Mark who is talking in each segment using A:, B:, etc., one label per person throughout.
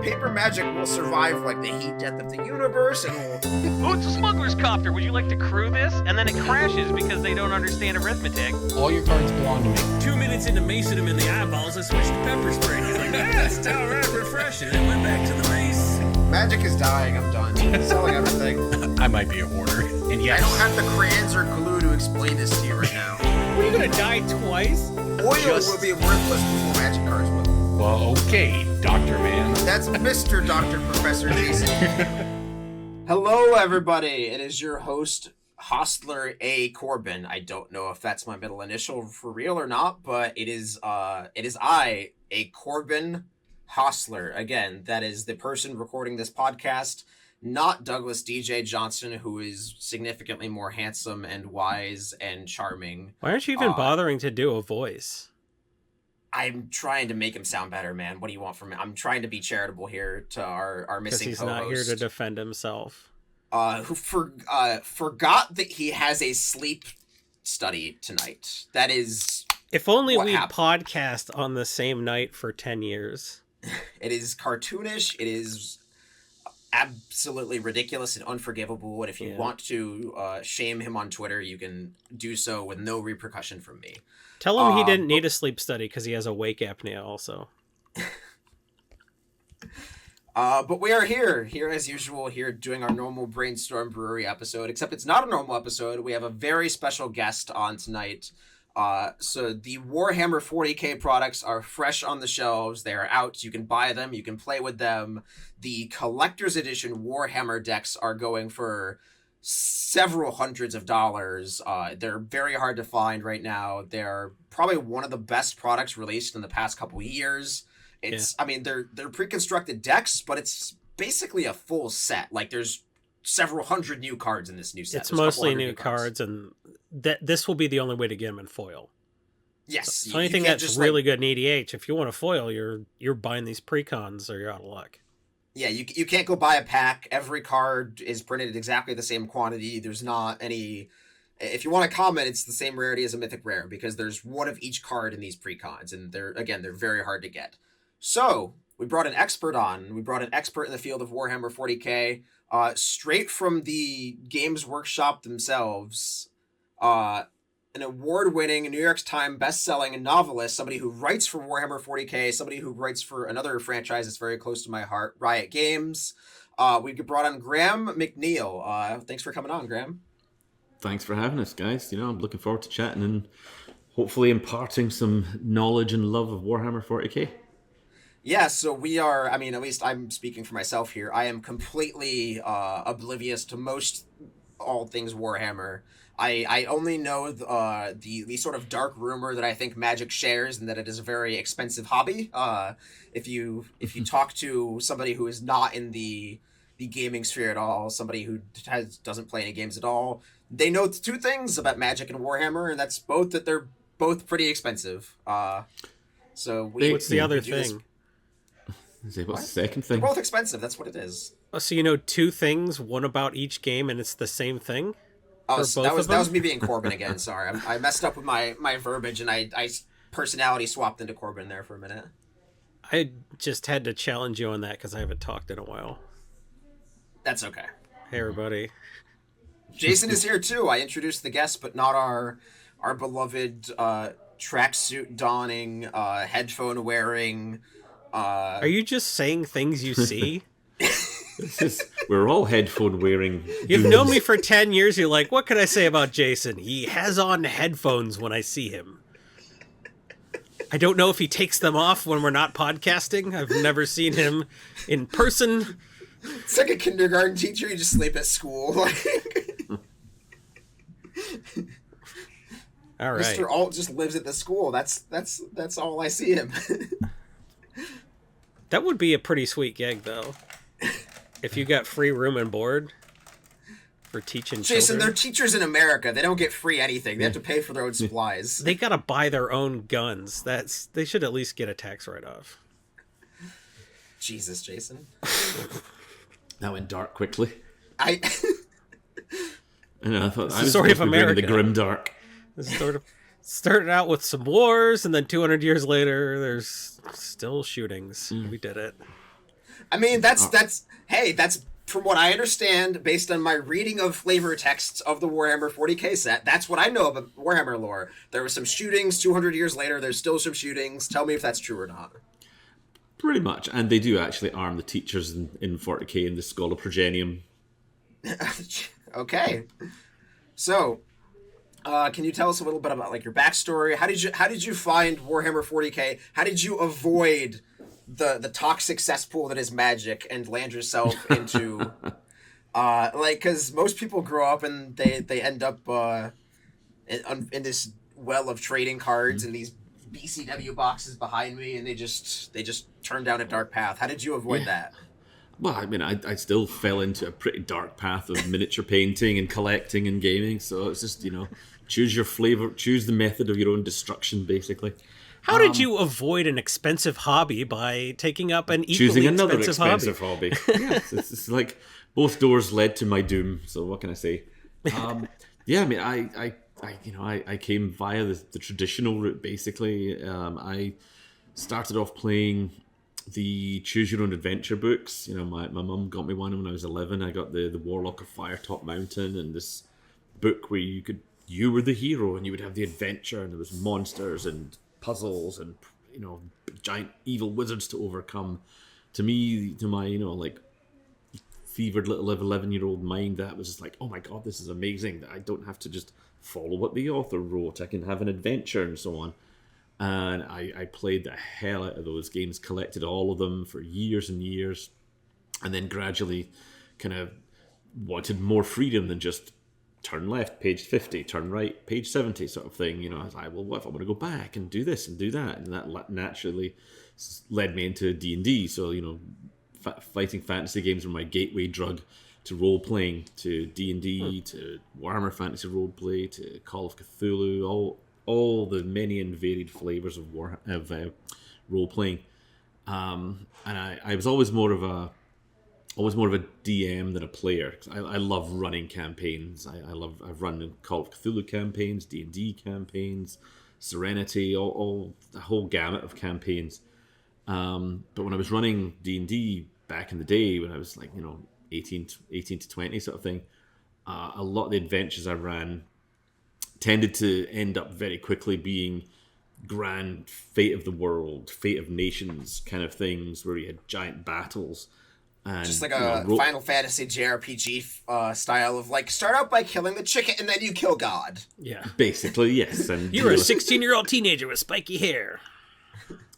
A: paper magic will survive like the heat death of the universe, and will...
B: Oh, it's a smuggler's copter. Would you like to crew this? And then it crashes because they don't understand arithmetic.
C: All your cards belong to me.
D: 2 minutes into macing him in the eyeballs, I switched to pepper spray. He's like, it's all right, refreshing. And went back to the mace.
A: Magic is dying. I'm done. Selling everything.
C: I might be a hoarder. And yes,
A: I don't have the crayons or glue to explain this to you right now.
E: What, are you gonna die twice?
A: Oil will be worthless before magic cards will.
C: well, okay, Dr. Man.
A: That's Mr. Dr. Professor Jason. Hello, everybody. It is your host, Hostler A. Corbin. I don't know if that's my middle initial for real or not, but it is I, A. Corbin Hostler. Again, that is the person recording this podcast, not Douglas DJ Johnson, who is significantly more handsome and wise and charming.
E: Why aren't you even bothering to do a voice?
A: I'm trying to make him sound better, man. What do you want from me? I'm trying to be charitable here to our missing
E: Because he's
A: co-host.
E: not here to defend himself.
A: Who forgot that he has a sleep study tonight. That is...
E: If only
A: what
E: we
A: happened.
E: podcast on the same night for 10 years.
A: It is cartoonish. It is absolutely ridiculous and unforgivable. And if you want to shame him on Twitter, you can do so with no repercussion from me.
E: Tell him he didn't need a sleep study because he has a wake apnea also.
A: But we are here as usual, here doing our normal Brainstorm Brewery episode, except it's not a normal episode. We have a very special guest on tonight. So the Warhammer 40k products are fresh on the shelves. They are out. You can buy them. You can play with them. The collector's edition Warhammer decks are going for several hundreds of dollars. They're very hard to find right now. They're probably one of the best products released in the past couple of years. I mean, they're pre-constructed decks, but it's basically a full set. Like, there's several hundred new cards in this new set.
E: It's
A: There's a couple
E: mostly
A: hundred
E: new cards, and this will be the only way to get them in foil.
A: Yes.
E: So the only thing that's just really good in EDH, if you want a foil, you're buying these precons or you're out of luck.
A: Yeah, you can't go buy a pack. Every card is printed at exactly the same quantity. There's not any... If you want a common, it's the same rarity as a mythic rare, because there's one of each card in these precons, and they're very hard to get. So, we brought an expert on. We brought an expert in the field of Warhammer 40k, straight from the Games Workshop themselves. An award-winning, New York Times best-selling novelist, somebody who writes for Warhammer 40k, somebody who writes for another franchise that's very close to my heart, Riot Games. We brought on Graham McNeill. Thanks for coming on, Graham.
F: Thanks for having us, guys. You know, I'm looking forward to chatting and hopefully imparting some knowledge and love of Warhammer 40k.
A: Yeah, so we are, I mean, at least I'm speaking for myself here. I am completely oblivious to all things Warhammer. I only know the sort of dark rumor that I think Magic shares, and that it is a very expensive hobby. If you talk to somebody who is not in the gaming sphere at all, somebody who doesn't play any games at all, they know two things about Magic and Warhammer, and that's both that they're both pretty expensive. So
E: what's the other thing?
F: What's the second thing?
A: They're both expensive. That's what it is.
E: Oh, so you know two things, one about each game, and it's the same thing?
A: Oh, so that was me being Corbin again. Sorry, I messed up with my verbiage, and I personality swapped into Corbin there for a minute.
E: I just had to challenge you on that because I haven't talked in a while.
A: That's okay.
E: Hey, everybody.
A: Jason is here too. I introduced the guest, but not our beloved tracksuit donning, headphone wearing.
E: Are you just saying things you see?
F: We're all headphone wearing.
E: You've known me for 10 years. You're like, what can I say about Jason? He has on headphones when I see him. I don't know if he takes them off when we're not podcasting. I've never seen him in person.
A: It's like a kindergarten teacher. You just sleep at school.
E: All right.
A: Mr. Alt just lives at the school. That's all I see him.
E: That would be a pretty sweet gig, though. If you got free room and board for teaching
A: Jason,
E: children.
A: they're teachers in America. They don't get free anything. They have to pay for their own supplies.
E: They gotta buy their own guns. They should at least get a tax write-off.
A: Jesus, Jason.
F: That went dark quickly.
A: I
F: thought I was
E: the story of
F: supposed to be bringing
E: America.
F: the grim dark.
E: This sort of started out with some wars, and then 200 years later, there's still shootings. We did it.
A: I mean, that's from what I understand, based on my reading of flavor texts of the Warhammer 40k set. That's what I know about Warhammer lore. There was some shootings 200 years later. There's still some shootings. Tell me if that's true or not.
F: Pretty much, and they do actually arm the teachers in 40k in the School of Progenium.
A: Okay, so can you tell us a little bit about like your backstory? How did you find Warhammer 40k? How did you avoid the toxic cesspool that is Magic and land yourself into like, because most people grow up and they end up in this well of trading cards and these BCW boxes behind me, and they just turn down a dark path. How did you avoid that?
F: Well, I mean, I still fell into a pretty dark path of miniature painting and collecting and gaming. So it's just, choose your flavor, choose the method of your own destruction, basically.
E: How did you avoid an expensive hobby by taking up an equally
F: choosing another
E: expensive
F: hobby? Yes, it's like both doors led to my doom. So what can I say? Yeah, I mean, I came via the traditional route. Basically, I started off playing the Choose Your Own Adventure books. My mum got me one when I was 11. I got the Warlock of Firetop Mountain, and this book where you were the hero and you would have the adventure, and there was monsters and puzzles and giant evil wizards to overcome. To me, to my like fevered little 11-year-old mind, that was just like, oh my god, this is amazing that I don't have to just follow what the author wrote. I can have an adventure and so on. And I played the hell out of those games, collected all of them for years and years, and then gradually kind of wanted more freedom than just turn left, page 50, turn right, page 70 sort of thing. I was like, well, what if I want to go back and do this and do that? And that naturally led me into D&D. So, fighting fantasy games were my gateway drug to role-playing, to D&D, to Warhammer Fantasy Roleplay, to Call of Cthulhu, all the many and varied flavors of role-playing. And I was always more of a DM than a player. I love running campaigns. I've run Call of Cthulhu campaigns, D&D campaigns, Serenity, all the whole gamut of campaigns. But when I was running D&D back in the day, when I was like 18 to 20 sort of thing, a lot of the adventures I ran tended to end up very quickly being grand fate of the world, fate of nations kind of things, where you had giant battles. And,
A: just like a Final Fantasy JRPG style of like, start out by killing the chicken and then you kill God.
E: Yeah.
F: Basically, yes. And
E: You're a 16-year-old teenager with spiky hair.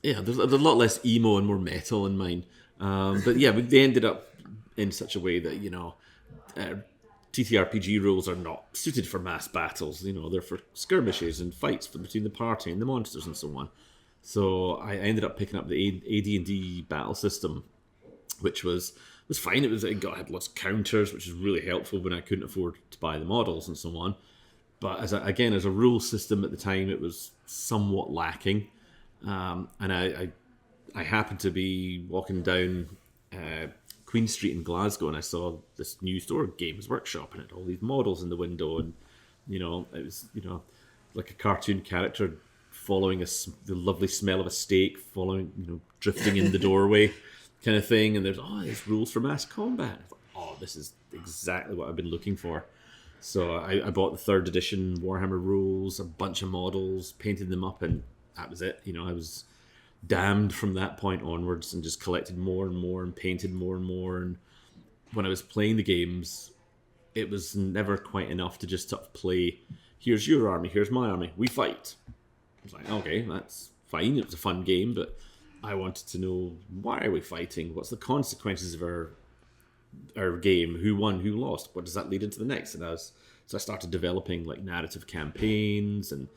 F: Yeah, there's a lot less emo and more metal in mine. But yeah, they ended up in such a way that, TTRPG rules are not suited for mass battles. They're for skirmishes and fights between the party and the monsters and so on. So I ended up picking up the AD&D battle system, which was fine. It had lots of counters, which was really helpful when I couldn't afford to buy the models and so on. But as a rule system at the time, it was somewhat lacking. And I happened to be walking down Queen Street in Glasgow, and I saw this new store, Games Workshop, and it had all these models in the window, and it was like a cartoon character following the lovely smell of a steak, drifting in the doorway, kind of thing. And there's these rules for mass combat. I thought, this is exactly what I've been looking for. So I bought the 3rd edition Warhammer rules, a bunch of models, painted them up, and that was it. I was damned from that point onwards, and just collected more and more and painted more and more. And when I was playing the games, it was never quite enough to just sort of play, here's your army, here's my army, we fight. I was like, okay, that's fine. It was a fun game, but I wanted to know, why are we fighting? What's the consequences of our game? Who won? Who lost? What does that lead into the next? So I started developing like narrative campaigns, and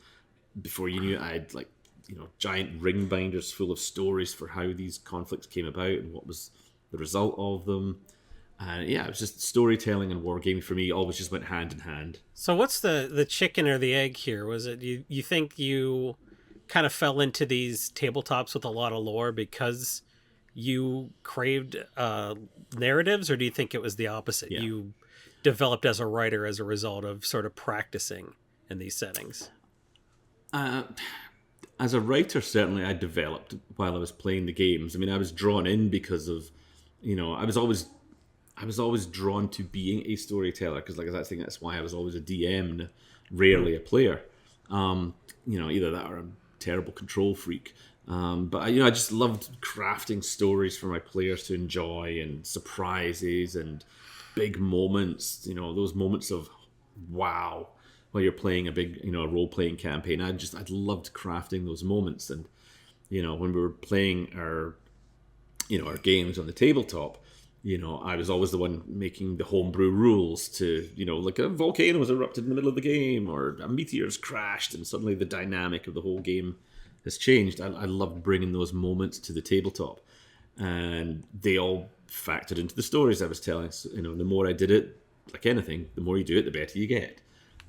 F: before you knew it, I had like giant ring binders full of stories for how these conflicts came about and what was the result of them. And yeah, it was just storytelling and wargaming for me always just went hand in hand.
E: So what's the chicken or the egg here? Was it you think you kind of fell into these tabletops with a lot of lore because you craved narratives, or do you think it was the opposite?
F: Yeah.
E: You developed as a writer as a result of sort of practicing in these settings?
F: As a writer, certainly I developed while I was playing the games. I mean, I was drawn in because of I was always drawn to being a storyteller because, like I think that's why I was always a DM, and rarely a player. Either that or I'm a terrible control freak. But I just loved crafting stories for my players to enjoy, and surprises and big moments. Those moments of wow while you're playing a big, a role-playing campaign. I loved crafting those moments. And when we were playing our games on the tabletop, I was always the one making the homebrew rules to, like a volcano was erupted in the middle of the game, or a meteor's crashed, and suddenly the dynamic of the whole game has changed. I loved bringing those moments to the tabletop, and they all factored into the stories I was telling. So, the more I did it, like anything, the more you do it, the better you get.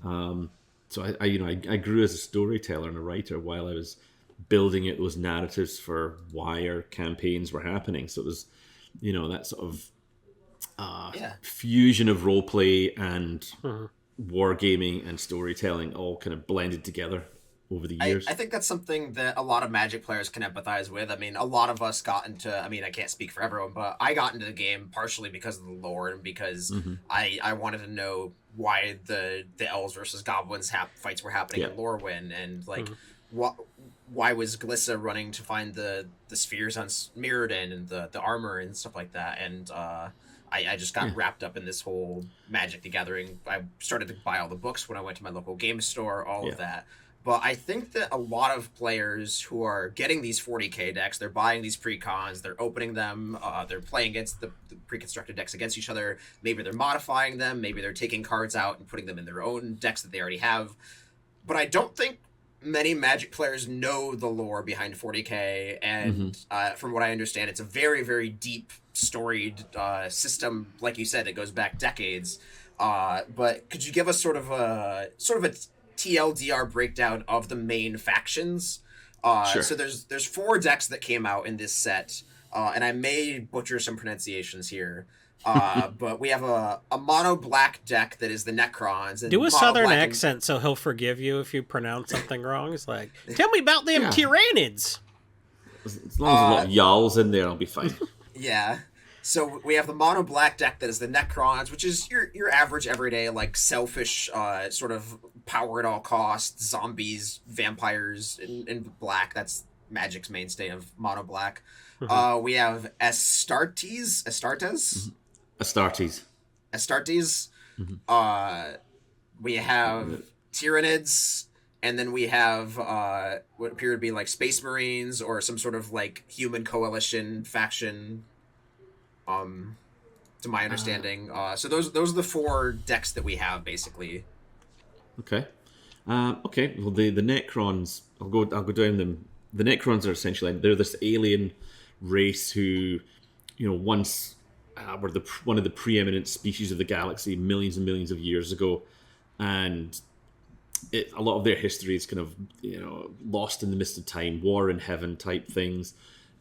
F: So I grew as a storyteller and a writer while I was building out those narratives for why our campaigns were happening. So it was, that sort of fusion of roleplay and wargaming and storytelling all kind of blended together over the years.
A: I think that's something that a lot of Magic players can empathize with. I mean, a lot of us got into, I can't speak for everyone, but I got into the game partially because of the lore and because I wanted to know why the elves versus goblins fights were happening in Lorwyn, and like why was Glissa running to find the spheres on Mirrodin and the armor and stuff like that. And I just got wrapped up in this whole Magic the Gathering. I started to buy all the books when I went to my local game store, all of that. But I think that a lot of players who are getting these 40k decks, they're buying these precons, they're opening them, they're playing against the pre-constructed decks against each other. Maybe they're modifying them, maybe they're taking cards out and putting them in their own decks that they already have. But I don't think many Magic players know the lore behind 40k, and from what I understand, it's a very, very deep, storied system. Like you said, it goes back decades. But could you give us sort of a TLDR breakdown of the main factions?
F: Sure.
A: So there's 4 decks that came out in this set, and I may butcher some pronunciations here. But we have a mono black deck that is the Necrons. And
E: do a southern accent so he'll forgive you if you pronounce something wrong. It's like, tell me about them Tyranids.
F: As long as there's a lot of y'alls in there, I'll be fine.
A: Yeah. So we have the mono black deck that is the Necrons, which is your average everyday, like, selfish, sort of power at all costs, zombies, vampires in black. That's Magic's mainstay of mono black. We have Astartes. We have Tyranids, and then we have what appear to be like Space Marines or some sort of like human coalition faction. To my understanding, so those are the 4 decks that we have basically.
F: Okay. Okay. Well, the Necrons, I'll go down them. The Necrons are essentially, they're this alien race who, once were one of the preeminent species of the galaxy millions and millions of years ago, and a lot of their history is kind of lost in the mist of time, war in heaven type things.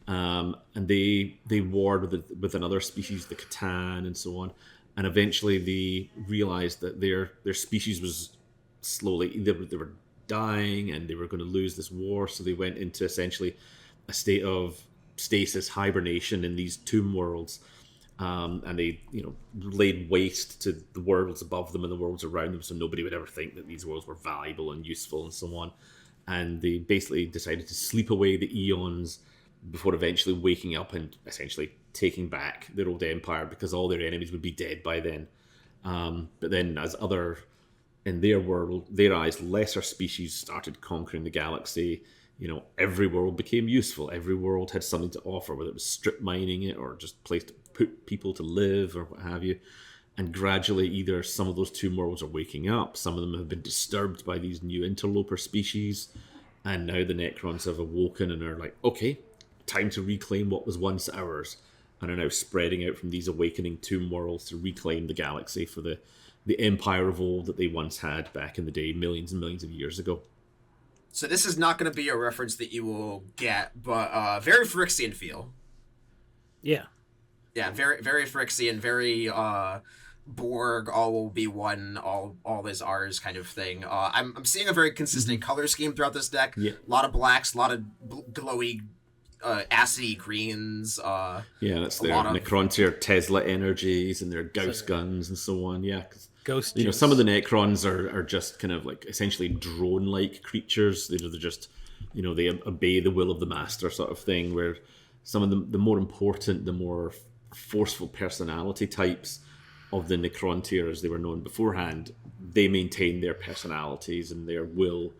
F: And they warred with another species, the Catan, and so on. And eventually they realized that their species was slowly, they were dying and they were going to lose this war. So they went into essentially a state of stasis, hibernation in these tomb worlds. And they, laid waste to the worlds above them and the worlds around them. So nobody would ever think that these worlds were valuable and useful and so on. And they basically decided to sleep away the eons before eventually waking up and essentially taking back their old empire, because all their enemies would be dead by then. But then as in their world, their eyes, lesser species started conquering the galaxy. Every world became useful. Every world had something to offer, whether it was strip mining it or just place to put people to live or what have you. And gradually, either some of those tomb worlds are waking up, some of them have been disturbed by these new interloper species, and now the Necrons have awoken and are like, okay, time to reclaim what was once ours, and are now spreading out from these awakening tomb worlds to reclaim the galaxy for the empire of old that they once had back in the day, millions and millions of years ago.
A: So this is not going to be a reference that you will get, but very Phyrexian feel.
E: Yeah.
A: Yeah, very, very Phyrexian, very Borg, all will be one, all is ours kind of thing. I'm seeing a very consistent color scheme throughout this deck.
F: Yeah.
A: A lot of blacks, a lot of glowy acidy greens.
F: Yeah, that's their
A: lot of-
F: Necrontyr Tesla energies and their Gauss guns and so on. Yeah, 'cause,
E: Ghost
F: you know,
E: juice.
F: some of the Necrons are just kind of like essentially drone-like creatures. They're just, you know, they obey the will of the master sort of thing. Where some of the more important, the more forceful personality types of the Necrontyr, as they were known beforehand, they maintain their personalities and their will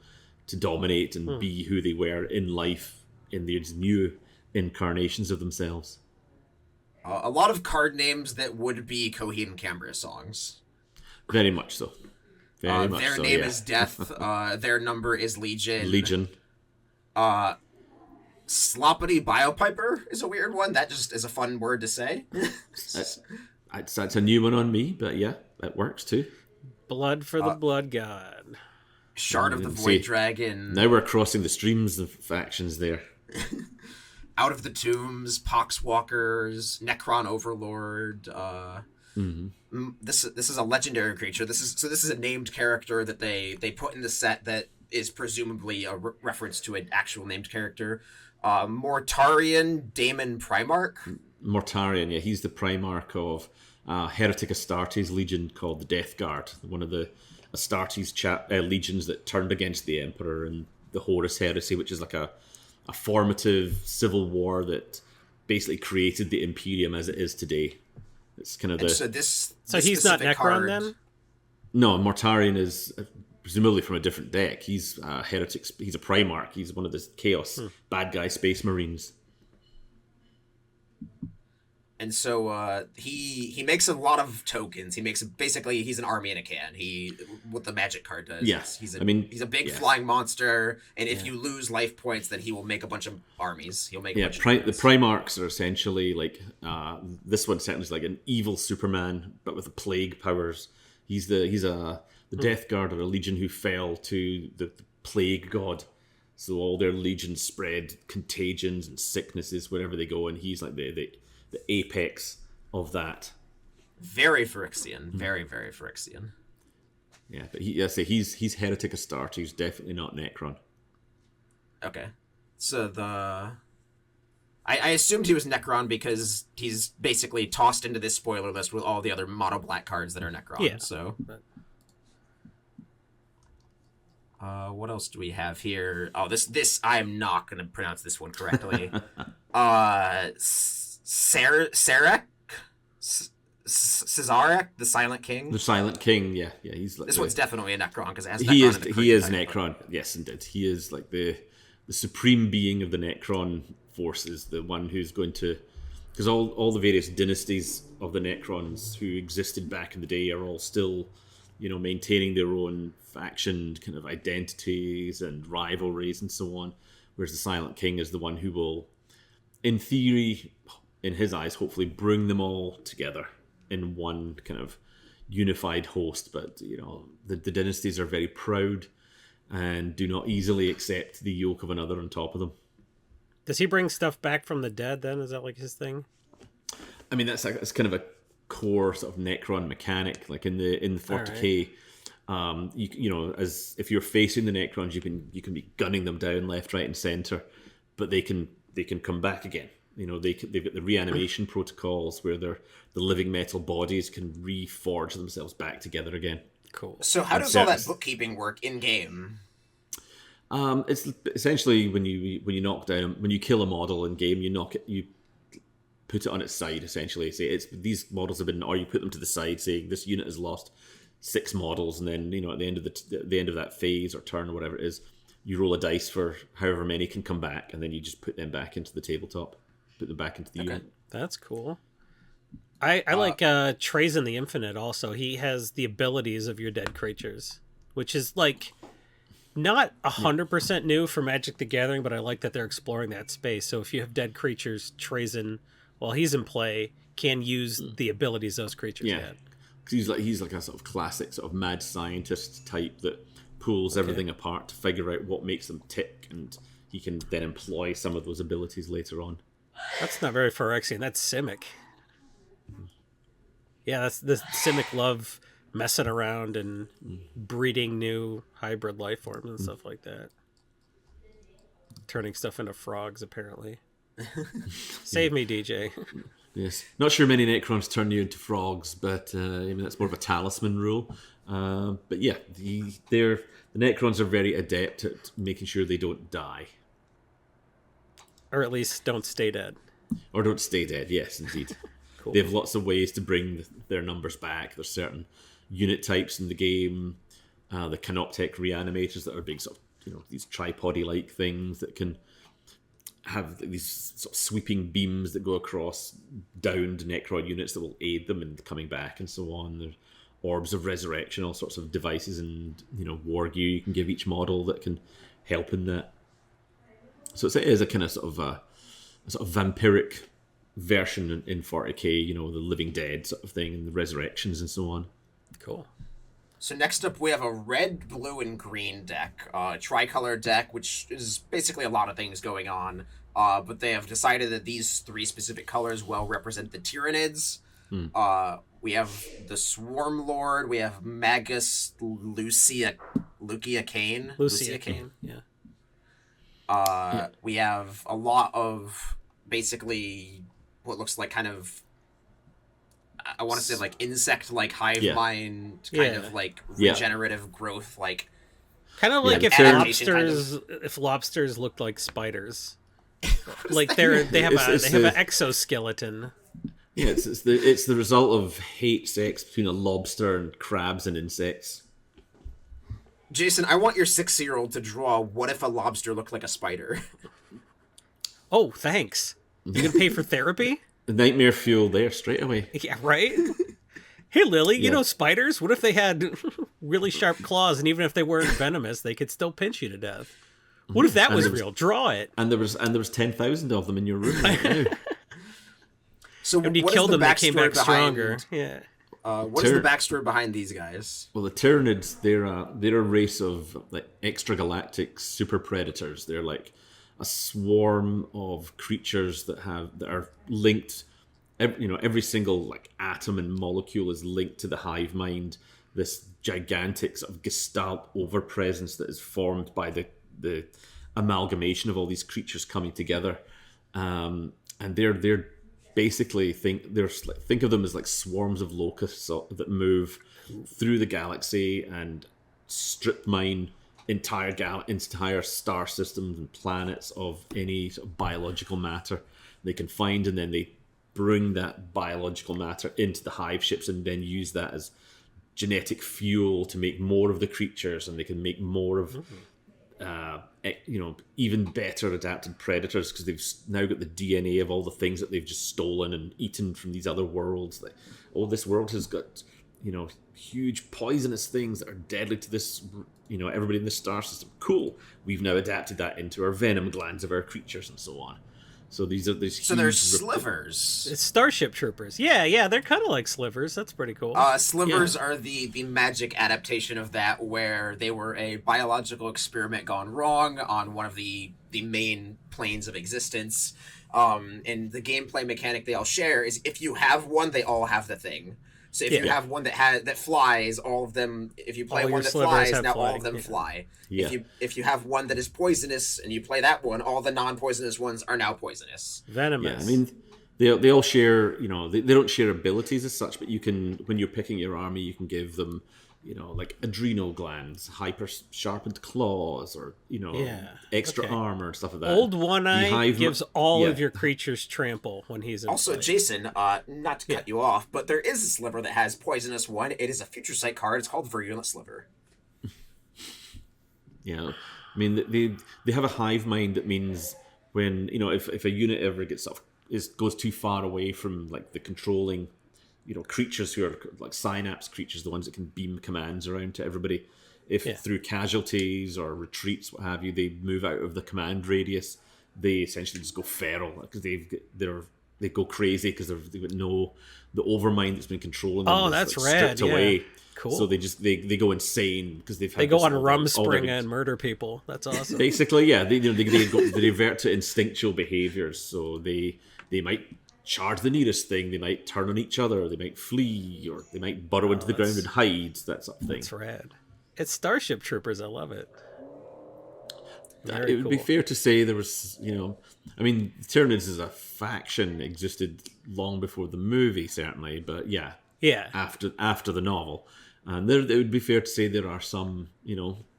F: to dominate and be who they were in life in these new incarnations of themselves.
A: A lot of card names that would be Coheed and Cambria songs.
F: Very much so. Very much
A: Their
F: so,
A: name
F: yeah.
A: is Death. Their number is Legion.
F: Legion.
A: Sloppity Biopiper is a weird one. That just is a fun word to say.
F: That's a new one on me, but yeah, that works too.
E: Blood for the blood god.
A: Shard of the
F: See,
A: Void Dragon.
F: Now we're crossing the streams of factions there.
A: Out of the Tombs, Poxwalkers, Necron Overlord. This is a legendary creature. This is a named character that they put in the set that is presumably a reference to an actual named character. Mortarion Daemon Primarch.
F: Mortarion, yeah, he's the Primarch of Heretic Astartes legion called the Death Guard, one of the Astartes legions that turned against the Emperor and the Horus Heresy, which is like a formative civil war that basically created the Imperium as it is today. It's kind of the...
E: So he's not Necron then?
F: No, Mortarion is presumably from a different deck. He's a Heretic, he's a Primarch, he's one of the Chaos bad guy Space Marines.
A: And so he makes a lot of tokens. He makes basically he's an army in a can. He what the magic card does.
F: Yes,
A: he's
F: he's
A: a big flying monster, and if you lose life points, then he will make a bunch of armies. He'll make
F: the Primarchs are essentially like this one certainly is like an evil Superman, but with the plague powers. He's the Death Guard, or a legion who fell to the plague god. So all their legions spread contagions and sicknesses wherever they go, and he's like the apex of that.
A: Very Phyrexian. Very, very Phyrexian.
F: Yeah, but he's Heretic Astartes. He's definitely not Necron.
A: Okay. So I assumed he was Necron because he's basically tossed into this spoiler list with all the other mono black cards that are Necron.
E: Yeah.
A: So what else do we have here? Oh, this I am not going to pronounce this one correctly. Sarek? Cesarek, the Silent King.
F: The Silent King, yeah, he's like
A: this one's definitely a Necron because it has Necron
F: he is
A: in the
F: Necron. Yes, indeed, he is like the supreme being of the Necron forces, the one who's going to, because all the various dynasties of the Necrons who existed back in the day are all still, you know, maintaining their own faction kind of identities and rivalries and so on. Whereas the Silent King is the one who will, in theory, in his eyes, hopefully bring them all together in one kind of unified host. But, you know, the dynasties are very proud and do not easily accept the yoke of another on top of them.
E: Does he bring stuff back from the dead then? Is that like his thing?
F: I mean, that's kind of a core sort of Necron mechanic. Like in the 40k, you know, as if you're facing the Necrons, you can be gunning them down left, right, and center, but they can come back again. You know, they've got the reanimation protocols where the living metal bodies can reforge themselves back together again.
E: Cool.
A: So how does all that bookkeeping work in game?
F: It's essentially when you knock down, when you kill a model in game, you put it on its side. Essentially, say these models have been, or you put them to the side, saying this unit has lost 6 models, and then, you know, at the end of that phase or turn or whatever it is, you roll a dice for however many can come back, and then you just put them back into the tabletop, put them back into the unit.
E: That's cool. I like Trazen the Infinite also. He has the abilities of your dead creatures, which is like not 100% new for Magic the Gathering, but I like that they're exploring that space. So if you have dead creatures, Trazen, while he's in play, can use the abilities those creatures had.
F: He's like a sort of classic sort of mad scientist type that pulls everything apart to figure out what makes them tick, and he can then employ some of those abilities later on.
E: That's not very Phyrexian. That's Simic. Yeah, that's the Simic love messing around and breeding new hybrid life forms and stuff like that. Turning stuff into frogs, apparently. Save me, DJ.
F: Yes, not sure many Necrons turn you into frogs, but I mean that's more of a talisman rule. But yeah, the Necrons are very adept at making sure they don't die,
E: Or at least don't stay dead.
F: or don't stay dead. Yes, indeed.
E: Cool.
F: They have lots of ways to bring their numbers back. There's certain unit types in the game, the Canoptech reanimators that are big sort of, these tripody-like things that can have these sort of sweeping beams that go across downed Necron units that will aid them in coming back and so on. There's orbs of resurrection, all sorts of devices and war gear you can give each model that can help in that. So it is a kind of sort of vampiric version in 40k, the living dead sort of thing and the resurrections and so on.
E: Cool.
A: So next up, we have a red, blue, and green deck, tricolor deck, which is basically a lot of things going on. But they have decided that these 3 specific colors well represent the Tyranids. We have the Swarm Lord. We have Magus Lucia Kane.
E: Lucia Kane. Yeah.
A: We have a lot of basically what looks like kind of, I want to say like insect-like hive mind, kind of like regenerative growth, like
E: kind of like if lobsters looked like spiders. Like they have an exoskeleton.
F: Yeah, it's the result of hate sex between a lobster and crabs and insects.
A: Jason, I want your 6-year-old to draw what if a lobster looked like a spider.
E: Oh, thanks. You can pay for therapy?
F: Nightmare fuel there straight away.
E: Yeah, right? Hey, Lily, you know spiders? What if they had really sharp claws, and even if they weren't venomous, they could still pinch you to death? What if that was real? Draw it.
F: And there was 10,000 of them in your room right now.
A: So
E: when you killed them, they came back stronger. Yeah.
A: What is the backstory behind these guys?
F: Well, the Tyranids, they're a race of like extragalactic super predators. They're like a swarm of creatures that are linked. Every single like atom and molecule is linked to the hive mind. This gigantic sort of gestalt overpresence that is formed by the amalgamation of all these creatures coming together, and they're basically think of them as like swarms of locusts that move through the galaxy and strip mine entire star systems and planets of any sort of biological matter they can find, and then they bring that biological matter into the hive ships and then use that as genetic fuel to make more of the creatures, and they can make more of even better adapted predators because they've now got the DNA of all the things that they've just stolen and eaten from these other worlds. Like, this world has got huge poisonous things that are deadly to this everybody in the star system. Cool, we've now adapted that into our venom glands of our creatures and so on. So these are these.
A: So there's slivers.
E: It's Starship Troopers. Yeah, they're kind of like slivers. That's pretty cool.
A: Slivers are the magic adaptation of that, where they were a biological experiment gone wrong on one of the main planes of existence. And the gameplay mechanic they all share is if you have one, they all have the thing. So if you have one that flies, all of them. If you play one that flies, now all of them fly. Yeah. If you have one that is poisonous and you play that one, all the non-poisonous ones are now poisonous.
E: Venomous.
F: Yeah, I mean, they all share. They don't share abilities as such, but you can, when you're picking your army, you can give them, like adrenal glands, hyper sharpened claws, or extra armor and stuff like that.
E: Old One Eye gives all of your creatures trample when he's in
A: also
E: play.
A: Jason, not to cut you off, but there is a sliver that has poisonous one. It is a future sight card. It's called Virulent Sliver.
F: Yeah, I mean they have a hive mind that means when if a unit ever gets goes too far away from like the controlling creatures who are like synapse creatures, the ones that can beam commands around to everybody. If through casualties or retreats, what have you, they move out of the command radius, they essentially just go feral because they go crazy because they've got the overmind that's been controlling them.
E: Oh, that's rad.
F: Stripped away.
E: Cool.
F: So they go insane because they
E: go on Rumspringa and murder people. That's awesome.
F: Basically, yeah, they revert to instinctual behaviors. So they might charge the nearest thing, they might turn on each other, they might flee, or they might burrow into the ground and hide, that sort of thing.
E: That's rad. It's Starship Troopers, I love it. Very
F: it would be
E: cool.
F: fair to say there was, I mean, Tyranids as a faction existed long before the movie, certainly, but yeah,
E: Yeah.
F: after the novel, and it would be fair to say there are some,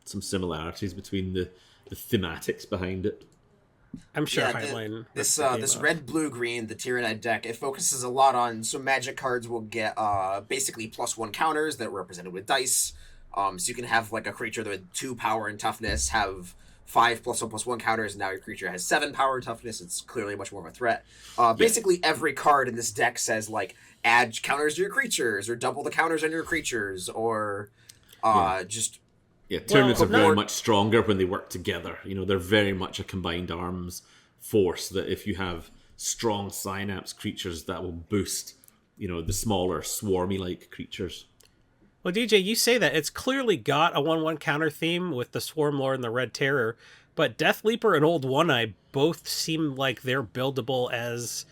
F: some similarities between the thematics behind it.
E: I'm sure
A: Yeah,
E: Highline.
A: this red, blue, green, the Tyranid deck, it focuses a lot on, so magic cards will get basically +1 counters that are represented with dice. So you can have like a creature with 2 power and toughness have 5 +1/+1 counters, and now your creature has 7 power and toughness. It's clearly much more of a threat. Basically every card in this deck says like add counters to your creatures, or double the counters on your creatures, or just...
F: Yeah, Tyranids are very
E: not-
F: much stronger when they work together. They're very much a combined arms force, that if you have strong synapse creatures, that will boost, the smaller swarmy-like creatures.
E: Well, DJ, you say that. It's clearly got a 1/1 counter theme with the Swarm Lord and the Red Terror, but Death Leaper and Old One-Eye both seem like they're buildable as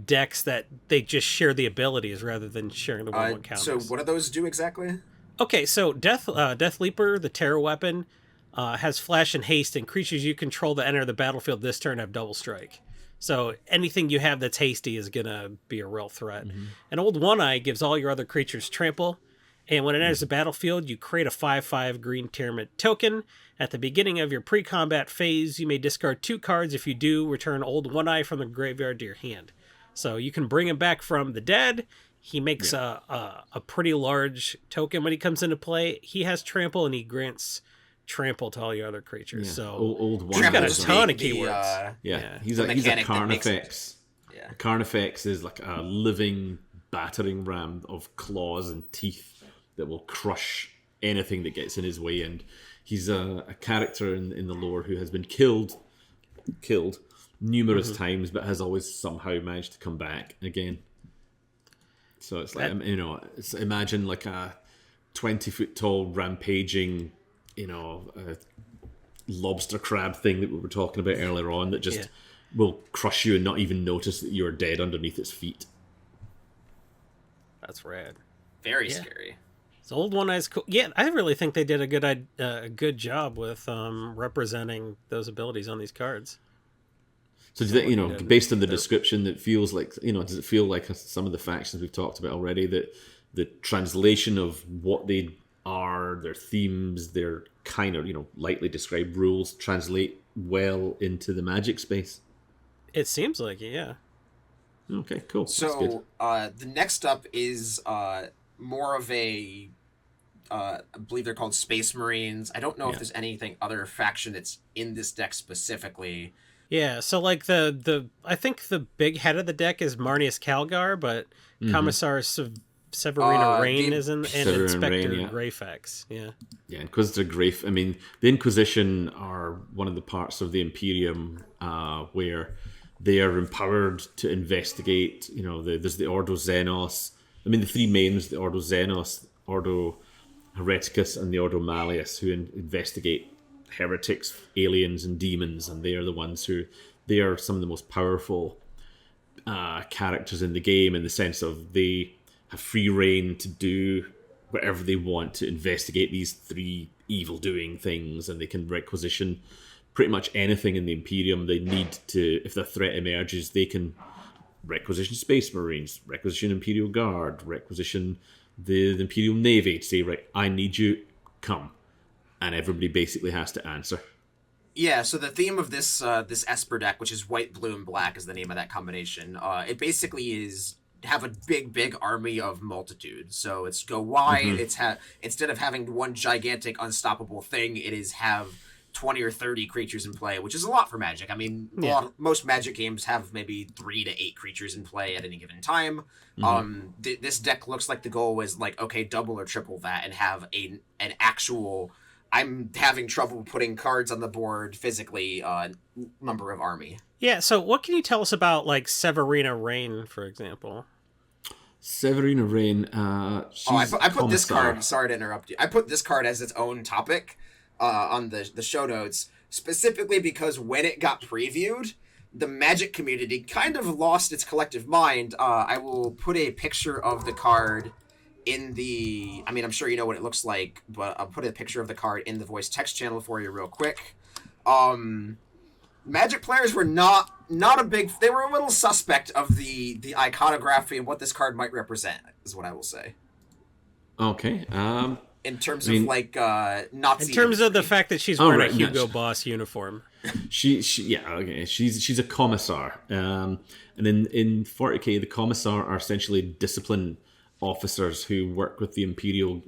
E: decks that they just share the abilities rather than sharing the 1/1 counters.
A: So what do those do exactly?
E: Okay, so Death Leaper, the terror weapon, has flash and haste, and creatures you control that enter the battlefield this turn have double strike. So anything you have that's hasty is going to be a real threat.
F: Mm-hmm.
E: And Old One-Eye gives all your other creatures trample, and when it enters the battlefield, you create a 5/5 green Tyranid token. At the beginning of your pre-combat phase, you may discard 2 cards. If you do, return Old One-Eye from the graveyard to your hand. So you can bring him back from the dead. He makes a pretty large token when he comes into play. He has trample, and he grants trample to all your other creatures.
F: Yeah.
E: So
F: Old
E: he's got a
F: One-Eye.
E: ton of keywords.
F: He's
A: the
F: a
A: mechanic that makes it.
F: Carnifex.
A: Yeah.
F: A Carnifex is like a living battering ram of claws and teeth that will crush anything that gets in his way. And he's a character in the lore who has been killed numerous times, but has always somehow managed to come back again. So it's like, imagine like a 20-foot tall rampaging, lobster crab thing that we were talking about earlier on, that just will crush you and not even notice that you're dead underneath its feet.
E: That's rad.
A: Very scary.
E: So Old One-Eye's cool. Yeah, I really think they did a good job with representing those abilities on these cards.
F: So do you think, based on the description, that feels like, does it feel like some of the factions we've talked about already, that the translation of what they are, their themes, their kind of, lightly described rules translate well into the Magic space?
E: It seems like it, yeah.
F: Okay, cool. That's
A: So
F: good.
A: the next up is more of a... I believe they're called Space Marines. I don't know if there's anything other faction that's in this deck specifically.
E: Yeah, so like I think the big head of the deck is Marnius Calgar, but Commissar Severina Rain is in, and
F: Severin
E: Inspector
F: Rain, yeah.
E: Greyfax. Yeah.
F: Yeah, Inquisitor Grafe. I mean, the Inquisition are one of the parts of the Imperium where they are empowered to investigate. There's the Ordo Xenos. I mean, the 3 mains, the Ordo Xenos, Ordo Hereticus, and the Ordo Malleus, who investigate heretics, aliens, and demons, and they are the ones they are some of the most powerful characters in the game, in the sense of they have free reign to do whatever they want to investigate these 3 evil-doing things, and they can requisition pretty much anything in the Imperium they need to. If the threat emerges, they can requisition Space Marines, requisition Imperial Guard, requisition the Imperial Navy to say, right, I need you, come. And everybody basically has to answer.
A: Yeah, so the theme of this this Esper deck, which is white, blue, and black, is the name of that combination. It basically is have a big army of multitude. So it's go wide. It's instead of having one gigantic unstoppable thing, it is have 20 or 30 creatures in play, which is a lot for Magic. I mean, most Magic games have maybe 3 to 8 creatures in play at any given time. This deck looks like the goal was like, okay, double or triple that and have an actual... I'm having trouble putting cards on the board physically, number of army.
E: Yeah, so what can you tell us about, like, Severina Rain, for example?
F: Severina Rain, she's
A: I put this
F: Commissar.
A: card, sorry to interrupt you, I put this card as its own topic on the show notes, specifically because when it got previewed, the Magic community kind of lost its collective mind. I will put a picture of the card in I'm sure you know what it looks like, but I'll put a picture of the card in the voice text channel for you real quick. Magic players were not a big. They were a little suspect of the iconography and what this card might represent. Is what I will say.
F: Okay.
A: In terms of like Nazi.
E: In terms of the
A: imagery.
E: fact that she's wearing
F: right,
E: a Hugo
F: no,
E: Boss uniform.
F: She's a commissar. And in 40k, the commissar are essentially discipline officers who work with the Imperial,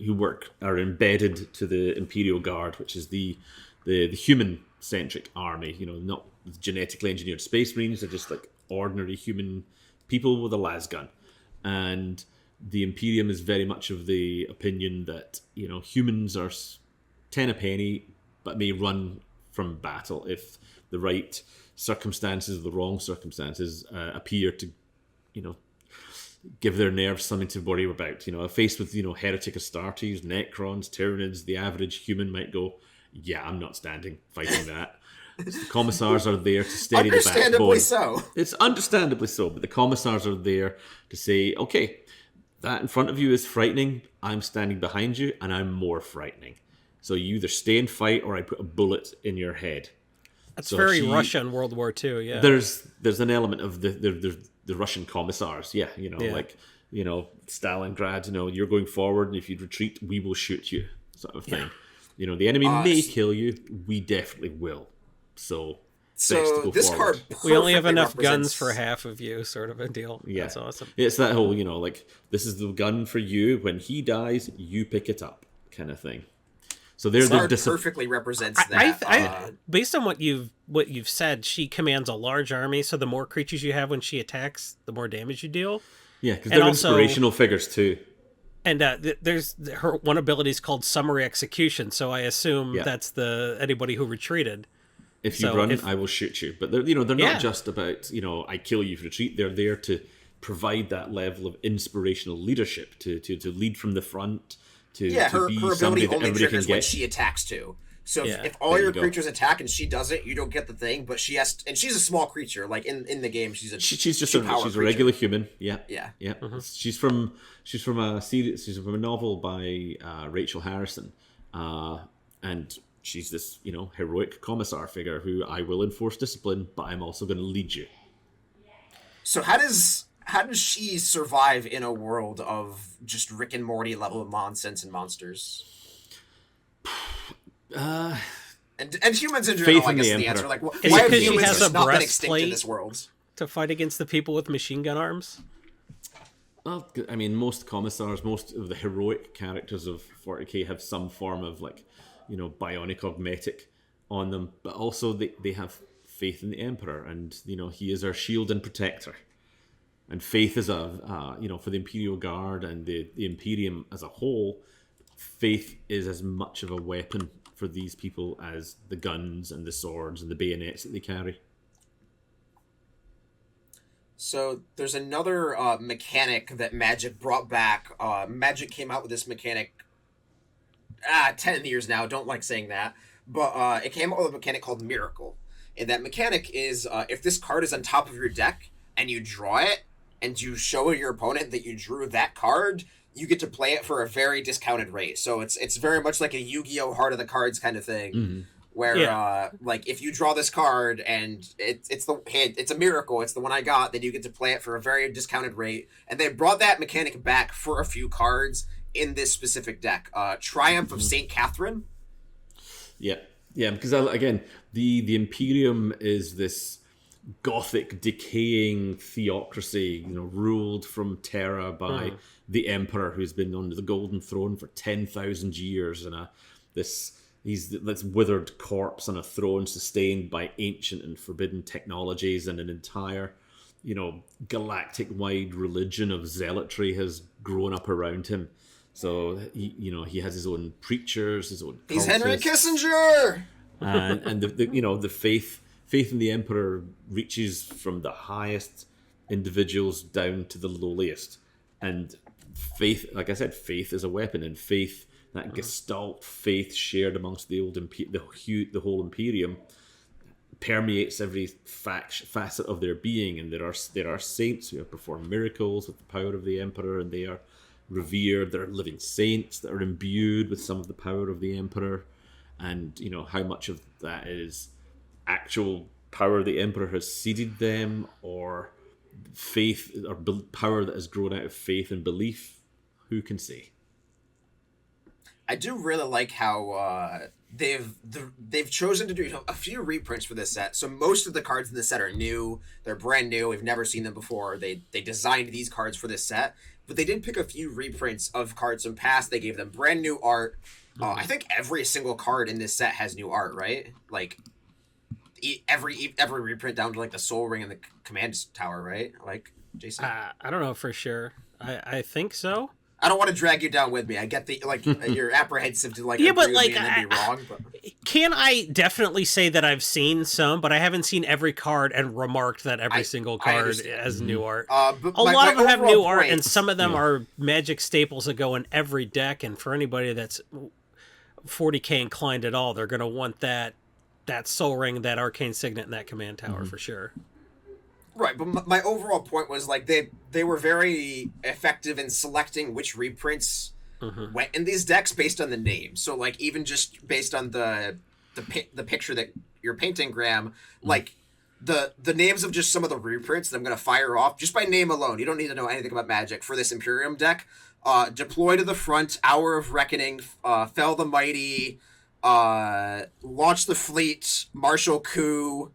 F: are embedded to the Imperial Guard, which is the human-centric army. You know, not genetically engineered space marines. They're just like ordinary human people with a lasgun. And the Imperium is very much of the opinion that, you know, humans are 10 a penny, but may run from battle if the right circumstances or the wrong circumstances appear to, you know, give their nerves something to worry about. You know, faced with, you know, heretic Astartes, Necrons, Tyranids, the average human might go, yeah, I'm not standing fighting that. The commissars are there to steady the backbone.
A: Understandably so.
F: It's understandably so, but the commissars are there to say, okay, that in front of you is frightening. I'm standing behind you, and I'm more frightening. So you either stay and fight, or I put a bullet in your head.
E: That's very Russia in World War II. Yeah,
F: there's an element of the Russian commissars. Yeah, you know, like, you know, Stalingrad. You know, you're going forward, and if you retreat, we will shoot you, sort of thing. You know, the enemy may kill you. We definitely will. So this
A: forward. Card
E: we only have enough guns for half of you, sort of a deal.
F: Yeah,
E: that's awesome.
F: It's that whole, you know, like, this is the gun for you. When he dies, you pick it up, kind of thing. So there's
A: perfectly represents that.
E: Based on what you've said, she commands a large army. So the more creatures you have when she attacks, the more damage you deal.
F: Yeah, because they're also inspirational figures too.
E: And there's her one ability is called summary execution. So I assume that's anybody who retreated.
F: If you run, I will shoot you. But they're not just about, you know, I kill you if you retreat. They're there to provide that level of inspirational leadership, to lead from the front, to be
A: her
F: somebody
A: ability
F: that
A: only
F: everybody can
A: triggers
F: get.
A: when she attacks too. So if all your creatures attack and she doesn't, you don't get the thing. But she has, and she's a small creature. Like in the game, she's just a
F: regular human. Yeah.
A: Mm-hmm.
F: She's from a series. She's from a novel by Rachel Harrison, and she's this, you know, heroic commissar figure who I will enforce discipline, but I'm also going to lead you.
A: So how does she survive in a world of just Rick and Morty level of nonsense and monsters? And humans in general, I guess the answer. Like, why have humans just not been extinct in this world?
E: To fight against the people with machine gun arms?
F: Well, I mean, most commissars, most of the heroic characters of 40k have some form of, like, you know, bionic augmetic on them, but also they have faith in the Emperor, and, you know, he is our shield and protector. And faith is you know, for the Imperial Guard and the Imperium as a whole, faith is as much of a weapon for these people as the guns and the swords and the bayonets that they carry.
A: So there's another mechanic that Magic brought back. Magic came out with this mechanic 10 years now. Don't like saying that. But it came out with a mechanic called Miracle. And that mechanic is if this card is on top of your deck and you draw it and you show your opponent that you drew that card, you get to play it for a very discounted rate. So it's very much like a Yu-Gi-Oh! Heart of the Cards kind of thing. Mm-hmm. Where like if you draw this card and it's a miracle, it's the one I got, then you get to play it for a very discounted rate. And they brought that mechanic back for a few cards in this specific deck. Triumph of Saint Catherine. Yeah, because again, the Imperium is this gothic, decaying theocracy, you know, ruled from Terra by the Emperor, who's been on the Golden Throne for 10,000 years, and he's this withered corpse on a throne sustained by ancient and forbidden technologies, and an entire, you know, galactic-wide religion of zealotry has grown up around him. So he has his own preachers, his own cultists. He's Henry Kissinger, and the faith in the Emperor reaches from the highest individuals down to the lowliest. And faith, like I said, faith is a weapon, and faith, that Gestalt faith shared amongst the whole Imperium, permeates every facet of their being. And there are saints who have performed miracles with the power of the Emperor, and they are revered. There are living saints that are imbued with some of the power of the Emperor, and you know how much of that is
F: actual power the Emperor has ceded them, or faith or power that has grown out of faith and belief? Who can say?
A: I do really like how they've chosen to do a few reprints for this set. So most of the cards in this set are new. They're brand new. We've never seen them before. They designed these cards for this set, but they did pick a few reprints of cards from past. They gave them brand new art. I think every single card in this set has new art, right? Like every reprint down to like the Soul Ring and the Command Tower, right? Like Jason.
E: I don't know for sure. I think so.
A: I don't want to drag you down with me. I get the like you're apprehensive to like
E: Yeah, but
A: agree with
E: like
A: me and then be wrong. But
E: can I definitely say that I've seen some, but I haven't seen every card and remarked that every single card
A: understand.
E: has new art.
A: But
E: a lot of them have new
A: overall
E: art,
A: point-
E: and some of them are Magic staples that go in every deck. And for anybody that's 40k inclined at all, they're going to want that Soul Ring, that Arcane Signet, and that Command Tower for sure.
A: Right, but my overall point was like they were very effective in selecting which reprints went in these decks based on the name. So like even just based on the picture that you're painting, Graham, like the names of just some of the reprints that I'm gonna fire off just by name alone. You don't need to know anything about Magic for this Imperium deck. Deploy to the Front, Hour of Reckoning, Fell the Mighty, Launch the Fleet, Martial Coup,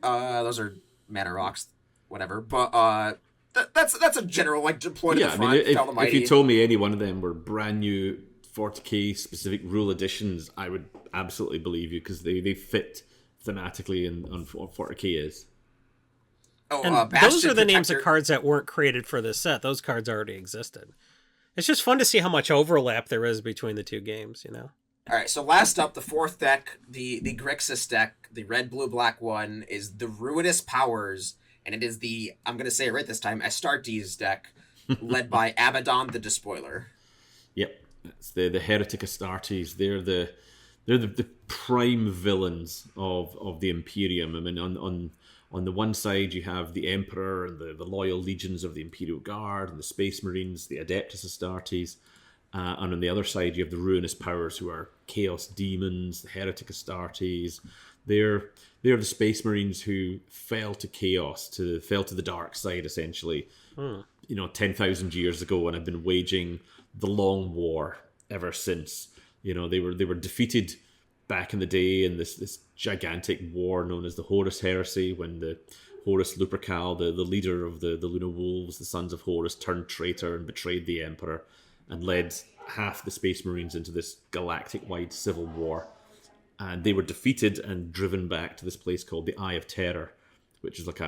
A: those are mana rocks, whatever. But that's a general like deploy to the front.
F: If you told me any one of them were brand new 40k specific rule additions, I would absolutely believe you because they fit thematically on what 40k is.
E: And those are the names of cards that weren't created for this set. Those cards already existed. It's just fun to see how much overlap there is between the two games, you know?
A: All right, so last up, the fourth deck, the Grixis deck, the red, blue, black one, is the Ruinous Powers, and it is the, I'm going to say it right this time, Astartes deck, led by Abaddon the Despoiler.
F: Yep, it's the Heretic Astartes. They're the prime villains of the Imperium. I mean, on the one side you have the Emperor and the loyal legions of the Imperial Guard and the Space Marines, the Adeptus Astartes. And on the other side, you have the Ruinous Powers, who are Chaos Demons, the Heretic Astartes. They're the Space Marines who fell to Chaos, fell to the dark side, essentially, 10,000 years ago, and have been waging the Long War ever since. You know, they were defeated back in the day in this gigantic war known as the Horus Heresy, when the Horus Lupercal, the leader of the Luna Wolves, the Sons of Horus, turned traitor and betrayed the Emperor, and led half the Space Marines into this galactic-wide civil war. And they were defeated and driven back to this place called the Eye of Terror, which is like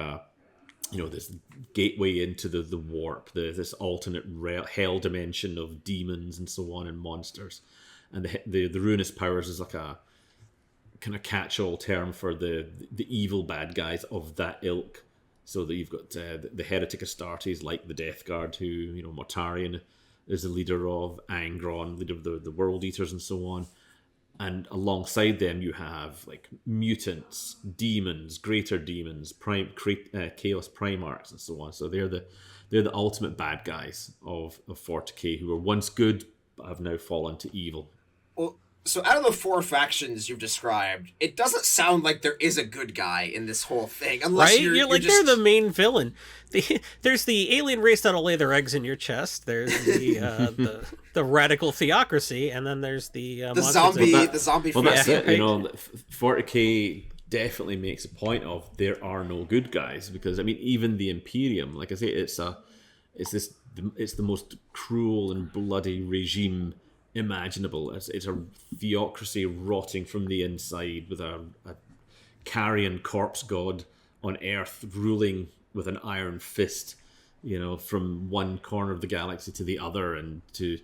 F: this gateway into the warp, this alternate hell dimension of demons and so on and monsters. And the Ruinous Powers is like a kind of catch-all term for the evil bad guys of that ilk. So that you've got the Heretic Astartes, like the Death Guard, who, Mortarion is the leader of, Angron, leader of the World Eaters and so on. And alongside them you have like mutants, demons, greater demons, chaos primarchs and so on. So they're the ultimate bad guys of 40k, who were once good but have now fallen to evil.
A: Well, so out of the four factions you've described, it doesn't sound like there is a good guy in this whole thing. Unless
E: right?
A: you're
E: Like,
A: just...
E: they're the main villain. There's the alien race that'll lay their eggs in your chest. There's the radical theocracy, and then there's the
A: zombie.
F: Well, that's
A: faction.
F: it. 40k definitely makes a point of there are no good guys, because I mean, even the Imperium, like I say, it's the most cruel and bloody regime imaginable. It's a theocracy rotting from the inside, with a carrion corpse god on Earth ruling with an iron fist, from one corner of the galaxy to the other, and to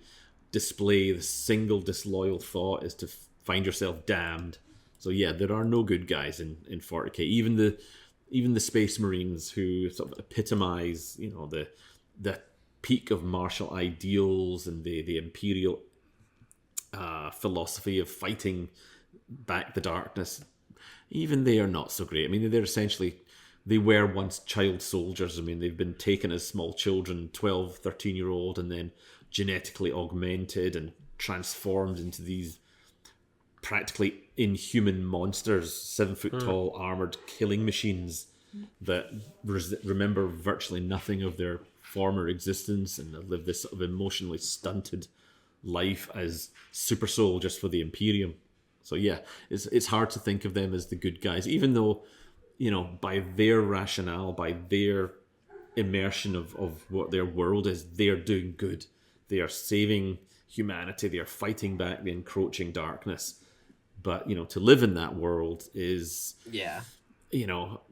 F: display the single disloyal thought is to find yourself damned. So yeah, there are no good guys in 40k. Even the Space Marines, who sort of epitomize, the peak of martial ideals and the imperial philosophy of fighting back the darkness, even they are not so great. I mean, they were once child soldiers. I mean, they've been taken as small children, 12, 13-year-old, and then genetically augmented and transformed into these practically inhuman monsters, 7 foot tall armored killing machines that remember virtually nothing of their former existence and live this sort of emotionally stunted life as super soldiers for the Imperium. So yeah, it's hard to think of them as the good guys, even though, by their rationale, by their immersion of what their world is, they're doing good. They are saving humanity. They are fighting back the encroaching darkness. But, to live in that world is,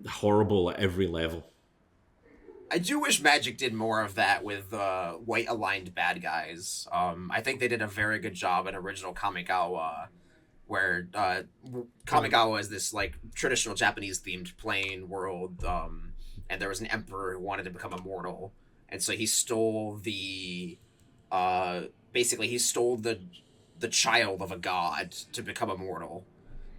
F: horrible at every level.
A: I do wish Magic did more of that with white-aligned bad guys. I think they did a very good job in original Kamigawa, where Kamigawa is this, like, traditional Japanese-themed plane world, and there was an emperor who wanted to become immortal, and so he stole the child of a god to become immortal.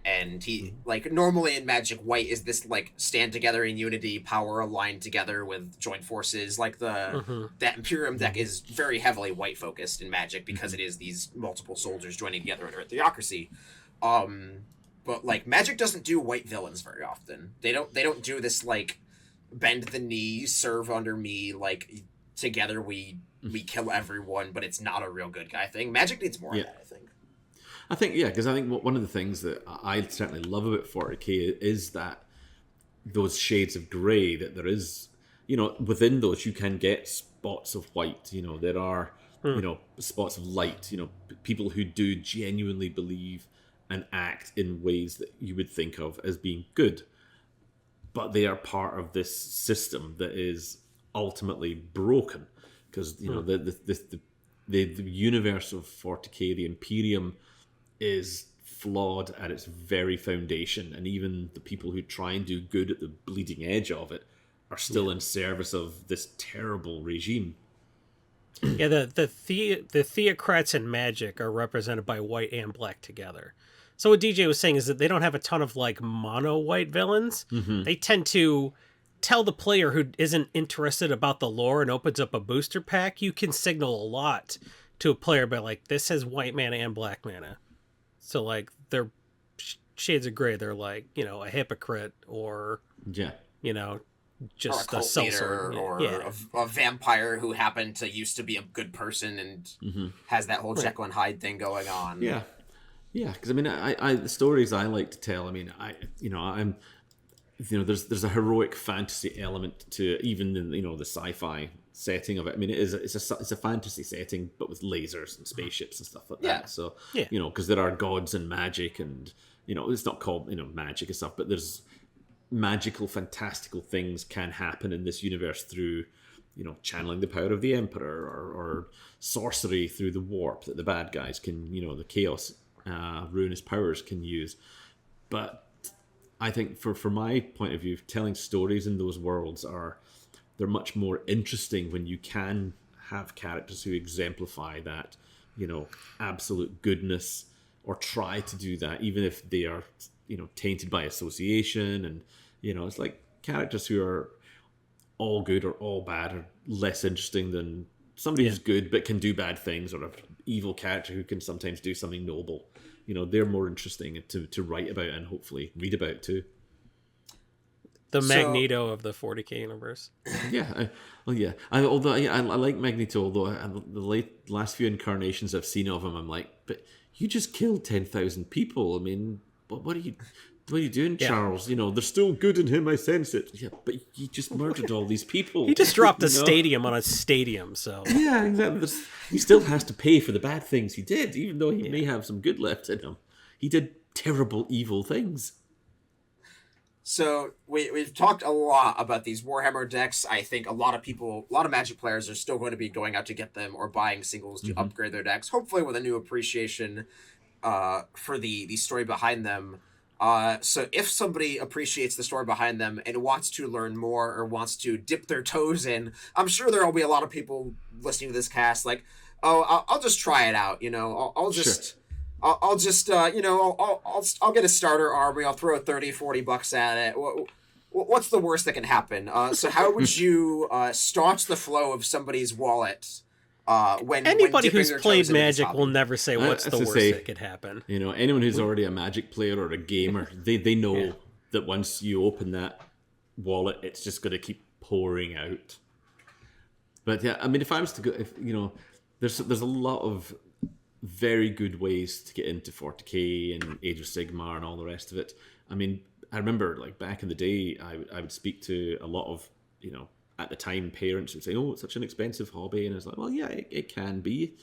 A: And he, like, normally in Magic, white is this, like, stand together in unity, power aligned together with joint forces. Like, that Imperium deck is very heavily white focused in Magic because it is these multiple soldiers joining together under a theocracy. But, like, Magic doesn't do white villains very often. They don't do this, like, bend the knee, serve under me, like, together we kill everyone, but it's not a real good guy thing. Magic needs more of that, I think.
F: Because I think one of the things that I certainly love about 40k is that those shades of grey, that there is, within those you can get spots of white. There are, spots of light. People who do genuinely believe and act in ways that you would think of as being good, but they are part of this system that is ultimately broken. Because the universe of 40k, the Imperium, is flawed at its very foundation, and even the people who try and do good at the bleeding edge of it are still in service of this terrible regime.
E: Yeah, the theocrats in Magic are represented by white and black together. So what DJ was saying is that they don't have a ton of, like, mono white villains. They tend to tell the player who isn't interested about the lore and opens up a booster pack, you can signal a lot to a player by, like, this has white mana and black mana. So, like, they're shades of gray. They're, like, a hypocrite or, just
A: or a cult leader, or
E: a
A: a vampire who happened to used to be a good person and has that whole Jekyll and Hyde thing going on.
F: Yeah. Yeah, because, I the stories I like to tell, there's a heroic fantasy element to even in, the sci-fi setting of it. It's a fantasy setting, but with lasers and spaceships and stuff like that. So, because there are gods and magic, and, it's not called, magic and stuff, but there's magical, fantastical things can happen in this universe through, channeling the power of the Emperor, or sorcery through the warp that the bad guys can, the chaos, Ruinous Powers can use. But I think for my point of view, telling stories in those worlds they're much more interesting when you can have characters who exemplify that, absolute goodness, or try to do that, even if they are, tainted by association. And, it's like characters who are all good or all bad are less interesting than somebody who's good but can do bad things, or an evil character who can sometimes do something noble. They're more interesting to write about and hopefully read about too.
E: The Magneto of the 40k universe.
F: Yeah, I like Magneto. Although the last few incarnations I've seen of him, I'm like, but you just killed 10,000 people. What are you doing, Charles? There's still good in him. I sense it. Yeah, but he just murdered all these people.
E: He just dropped a stadium on a stadium. So
F: yeah, exactly. He still has to pay for the bad things he did, even though he may have some good left in him. He did terrible, evil things.
A: So we've talked a lot about these Warhammer decks. I think a lot of Magic players are still going to be going out to get them or buying singles to upgrade their decks, hopefully with a new appreciation for the story behind them. So if somebody appreciates the story behind them and wants to learn more or wants to dip their toes in, I'm sure there will be a lot of people listening to this cast like, oh, I'll just try it out. I'll get a starter army. I'll throw $30-$40 at it. What's the worst that can happen? So how would you staunch the flow of somebody's wallet When
E: Anybody
A: dipping
E: who's
A: their
E: played
A: toes into this
E: Magic
A: hobby.
E: will never say what's the
F: As I
E: worst
F: say,
E: that could happen.
F: You know, anyone who's already a Magic player or a gamer, they know
E: Yeah.
F: that once you open that wallet, it's just going to keep pouring out. But yeah, I mean, if I was to go, if you know, there's a lot of very good ways to get into 40k and Age of Sigmar and all the rest of it. I mean, I remember like back in the day, I would speak to a lot of, you know, at the time parents would say, "Oh, it's such an expensive hobby," and I was like, "Well, yeah, it can be."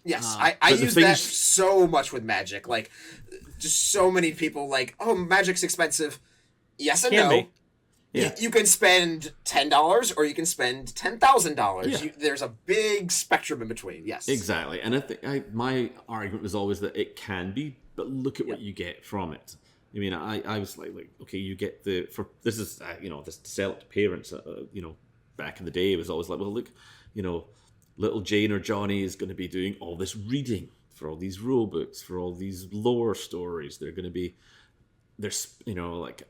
A: Yes, I
F: but the
A: use that
F: things-
A: so much with Magic. Like, just so many people like, oh, Magic's expensive. Yes and
E: Can
A: no.
E: be.
F: Yeah.
A: You can spend $10 or you can spend $10,000.
F: Yeah.
A: There's a big spectrum in between. Yes,
F: Exactly, and I think my argument was always that it can be, but look at what you get from it. I mean, I was like, okay, you get this is you know, this to sell it to parents. You know, back in the day, it was always like, well, look, you know, little Jane or Johnny is going to be doing all this reading for all these rule books, for all these lore stories. They're going to be there's, you know, like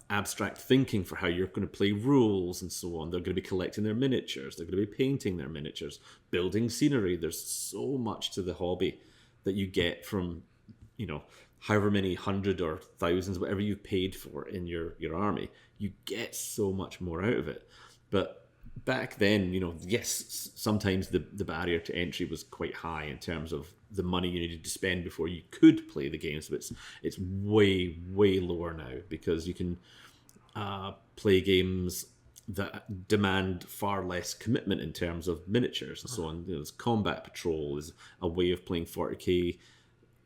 F: abstract thinking for how you're going to play rules and so on. They're going to be collecting their miniatures. They're going to be painting their miniatures, building scenery. There's so much to the hobby that you get from, you know, however many hundred or thousands, whatever you've paid for in your army. You get so much more out of it. But back then, you know, yes, sometimes the barrier to entry was quite high in terms of the money you needed to spend before you could play the games, but it's way lower now because you can play games that demand far less commitment in terms of miniatures and so on. You know, there's Combat Patrol is a way of playing 40k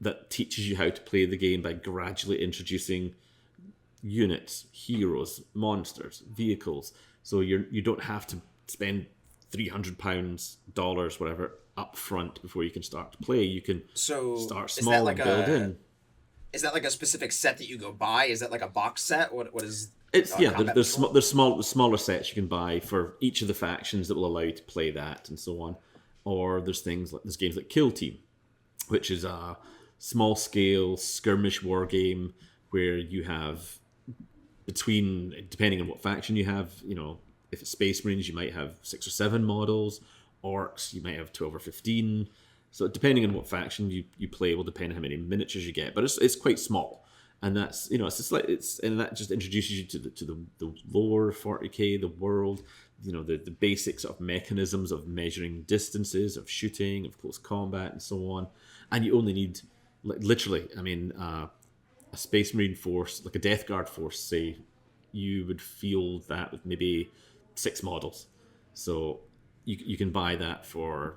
F: that teaches you how to play the game by gradually introducing units, heroes, monsters, vehicles. So you don't have to spend £300, dollars, whatever, up front before you can start to play. You can start small and build in.
A: Is that like a specific set that you go buy? Is that like a box set? What is?
F: It's
A: Combat
F: there's
A: Patrol?
F: smaller sets you can buy for each of the factions that will allow you to play that and so on. Or there's games like Kill Team, which is a small scale skirmish war game where you have depending on what faction you have, you know, if it's Space Marines, you might have 6 or 7 models. Orcs, you might have 12 or 15. So depending on what faction you play will depend on how many miniatures you get. But it's quite small, and that's, you know, it's just like and that just introduces you to the lore of 40k, the world, you know, the basics of mechanisms of measuring distances, of shooting, of close combat, and so on. And you only need literally, I mean, a Space Marine force, like a Death Guard force, say, you would field that with maybe 6 models. So you can buy that for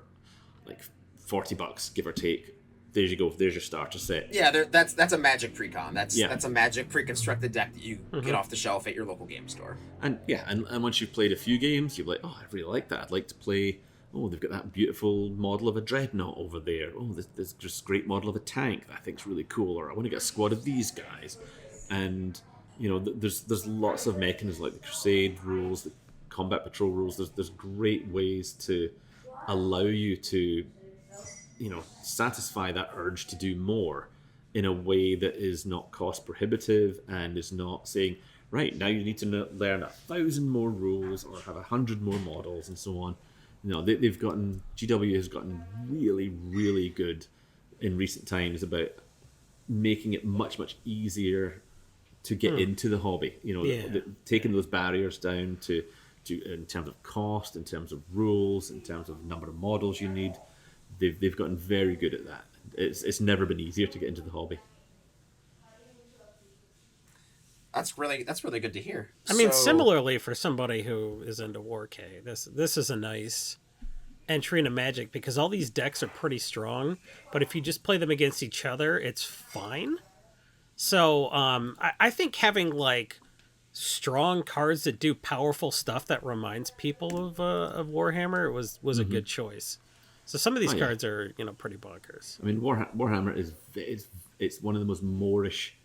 F: like $40, give or take. There you go. There's your starter set.
A: Yeah, that's a Magic pre-con. That's a Magic pre-constructed deck that you get off the shelf at your local game store.
F: And yeah, and once you've played a few games, you're like, oh, I really like that. I'd like to play. Oh, they've got that beautiful model of a dreadnought over there. Oh, there's just a great model of a tank that I think's really cool. Or I want to get a squad of these guys. And you know, there's lots of mechanisms like the Crusade rules, the Combat Patrol rules. There's great ways to allow you to, you know, satisfy that urge to do more in a way that is not cost prohibitive and is not saying, right, now you need to learn 1,000 more rules or have 100 more models and so on. You know, GW has gotten really good in recent times about making it much easier to get into the hobby. You know, taking those barriers down to in terms of cost, in terms of rules, in terms of number of models you need. They've gotten very good at that. It's never been easier to get into the hobby.
A: That's really good to hear.
E: I mean, similarly for somebody who is into 4K, this is a nice entry into Magic because all these decks are pretty strong, but if you just play them against each other, it's fine. So I think having like strong cards that do powerful stuff that reminds people of Warhammer was a good choice. So some of these cards are, you know, pretty bonkers.
F: I mean, Warhammer it's one of the most Moorish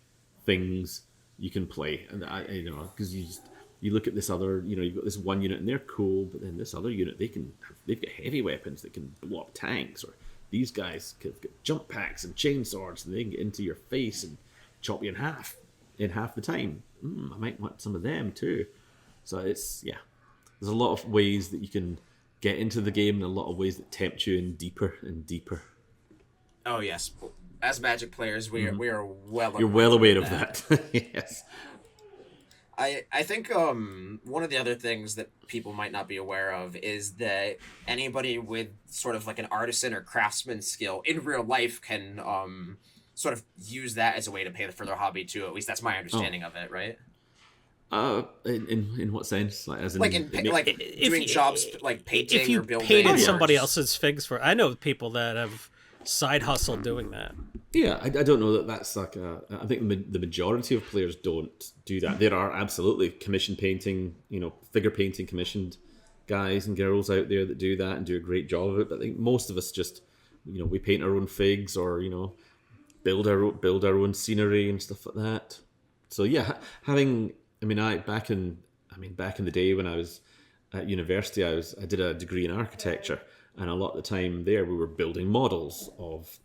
F: things you can play, and you know, because you look at this other, you know, you've got this one unit and they're cool, but then this other unit they've got heavy weapons that can blow up tanks, or these guys have got jump packs and chainswords and they can get into your face and chop you in half the time. I might want some of them too. So there's a lot of ways that you can get into the game in a lot of ways that tempt you in deeper and deeper.
A: Oh yes, as Magic players, we are well.
F: You're well aware of that. Yes.
A: I think one of the other things that people might not be aware of is that anybody with sort of like an artisan or craftsman skill in real life can sort of use that as a way to pay for their hobby too. At least that's my understanding of it, right?
F: In what sense? Like as in
A: doing jobs like painting
E: if you
A: or building.
E: painted
A: or
E: somebody
A: just-
E: else's figs for, I know people that have side hustle doing that.
F: Yeah, I don't know that that's like I think the majority of players don't do that. There are absolutely commission painting, figure painting commissioned guys and girls out there that do that and do a great job of it. But I think most of us just, we paint our own figs or build our own scenery and stuff like that. So yeah, back in the day when I was at university, I did a degree in architecture, and a lot of the time there we were building models of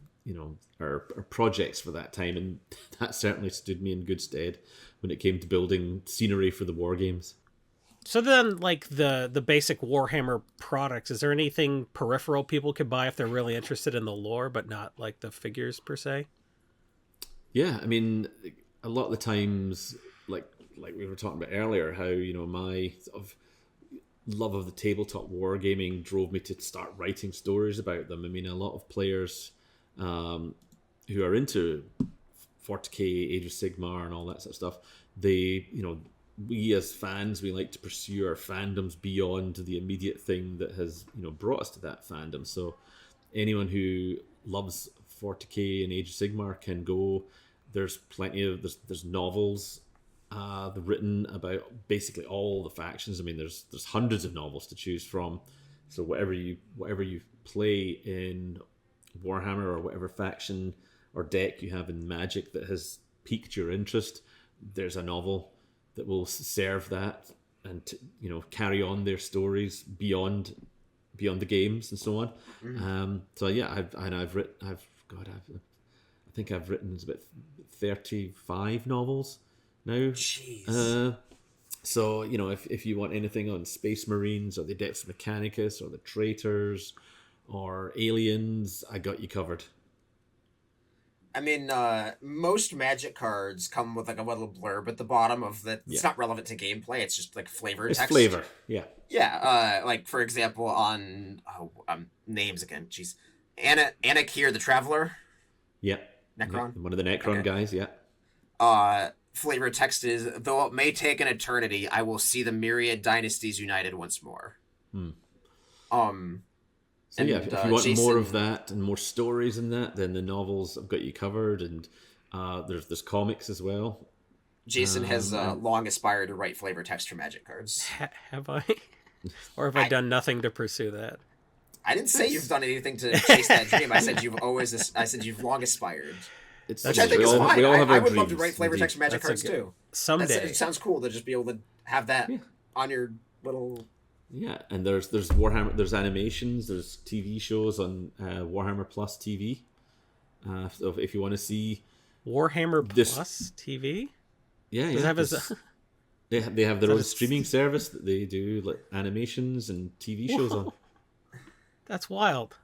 F: our projects for that time, and that certainly stood me in good stead when it came to building scenery for the war games.
E: So then, like the basic Warhammer products, is there anything peripheral people could buy if they're really interested in the lore, but not like the figures per se?
F: Yeah, a lot of the times, like we were talking about earlier, how my sort of love of the tabletop wargaming drove me to start writing stories about them. A lot of players who are into 40k, Age of Sigmar, and all that sort of stuff, we as fans, we like to pursue our fandoms beyond the immediate thing that has brought us to that fandom. So anyone who loves 40k and Age of Sigmar can go. There's plenty of there's novels written about basically all the factions. There's hundreds of novels to choose from. So whatever you play in Warhammer, or whatever faction or deck you have in Magic that has piqued your interest, there's a novel that will serve that and carry on their stories beyond the games and so on. So yeah, I think I've written about 35 novels now.
A: Jeez.
F: So if you want anything on Space Marines or the Adeptus Mechanicus or the Traitors or Aliens, I got you covered.
A: Most Magic cards come with like a little blurb at the bottom of the. It's not relevant to gameplay. It's just like flavor
F: It's
A: text.
F: flavor, yeah.
A: Yeah. Like for example, on names again. Jeez, Anakir the Traveler.
F: Yeah.
A: Necron.
F: Yeah, one of the Necron guys. Yeah.
A: Flavor text is, though it may take an eternity, I will see the myriad dynasties united once more.
F: So yeah, if you want more of that and more stories in that, then the novels have got you covered, and there's comics as well.
A: Jason has long aspired to write flavor text for Magic cards.
E: Have I? Or have I done nothing to pursue that?
A: I didn't say you've done anything to chase that dream. I said you've long aspired.
F: Which
A: I think is fine. I would love to write flavor
F: indeed.
A: text for Magic cards too.
E: Someday.
A: It sounds cool to just be able to have that on your little.
F: Yeah, and there's Warhammer, there's animations, there's TV shows on Warhammer Plus TV. So if you want to see
E: Warhammer Plus TV,
F: yeah,
E: does it have
F: they have their own streaming service that they do like animations and TV shows on.
E: That's wild.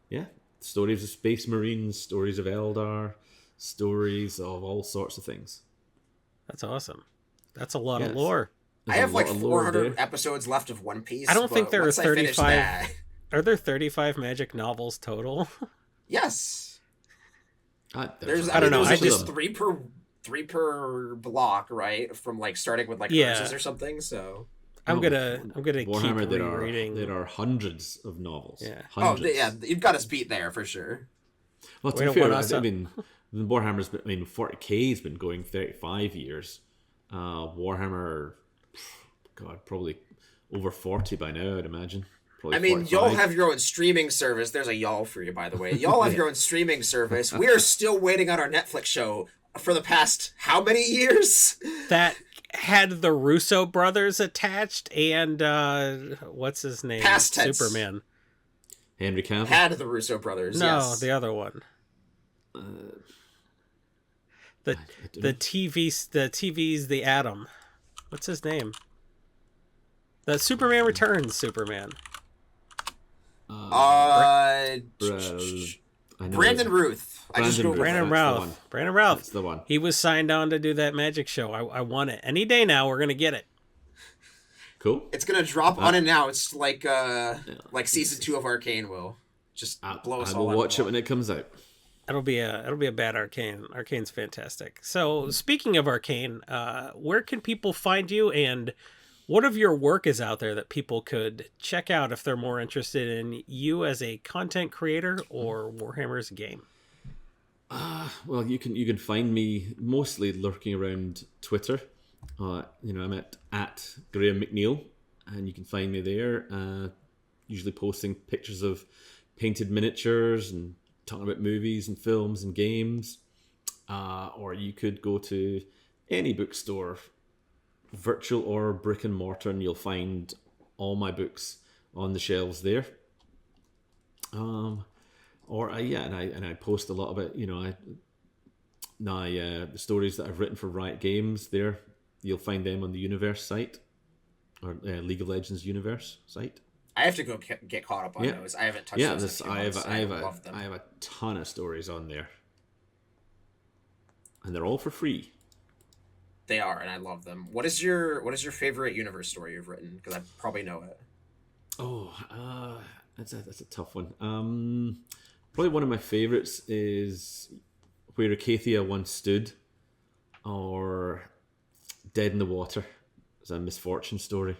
F: Yeah, stories of Space Marines, stories of Eldar, stories of all sorts of things.
E: That's awesome. That's a lot of lore.
A: I have like 400 episodes left of One Piece.
E: I don't think there are
A: once I finish
E: 35.
A: that-
E: Are there 35 Magic novels total?
A: Yes.
F: There's
E: I don't know,
A: There's
E: I
A: just
E: just-
A: three per block, right? From like starting with like curses or something. So
E: I'm gonna keep
F: Warhammer,
E: rereading.
F: there are hundreds of novels.
E: Yeah.
F: Hundreds.
A: You've got us beat there for sure.
F: Well, to be fair, Warhammer's been 40k's been going 35 years. Warhammer, God, probably over 40 by now, I'd imagine. Probably 45.
A: Y'all have your own streaming service. There's a y'all for you, by the way. Y'all have your own streaming service. We are still waiting on our Netflix show for the past how many years?
E: That had the Russo brothers attached and what's his name?
A: Past tense.
E: Superman.
F: Henry Cavill?
A: Had the Russo brothers,
E: No,
A: yes.
E: the other one. The TV's the Atom. What's his name? The Superman Returns Superman.
F: I know
A: Brandon Ruth. I just go
E: Brandon Routh. Brandon Routh.
F: That's the one.
E: He was signed on to do that magic show. I want it. Any day now, we're going to get it.
F: Cool.
A: It's going to drop unannounced like season 2 of Arcane will. Just blow us
F: I
A: all
F: will
A: out
F: watch
A: of
F: it when it comes out.
E: It'll be a bad Arcane. Arcane's fantastic. So speaking of Arcane, where can people find you, and what of your work is out there that people could check out if they're more interested in you as a content creator or Warhammer's game?
F: Well, you can find me mostly lurking around Twitter. I'm at Graham McNeill, and you can find me there. Usually posting pictures of painted miniatures and talking about movies and films and games. Or you could go to any bookstore, virtual or brick and mortar, and you'll find all my books on the shelves there. I post a lot about the stories that I've written for Riot Games. There, you'll find them on the Universe site, or League of Legends Universe site.
A: I have to go get caught up on those. I haven't touched those.
F: I have a ton of stories on there, and they're all for free.
A: They are, and I love them. What is your favorite universe story you've written? Because I probably know it.
F: Oh, that's a tough one. Probably one of my favorites is Where Acacia Once Stood, or Dead in the Water. It's a misfortune story.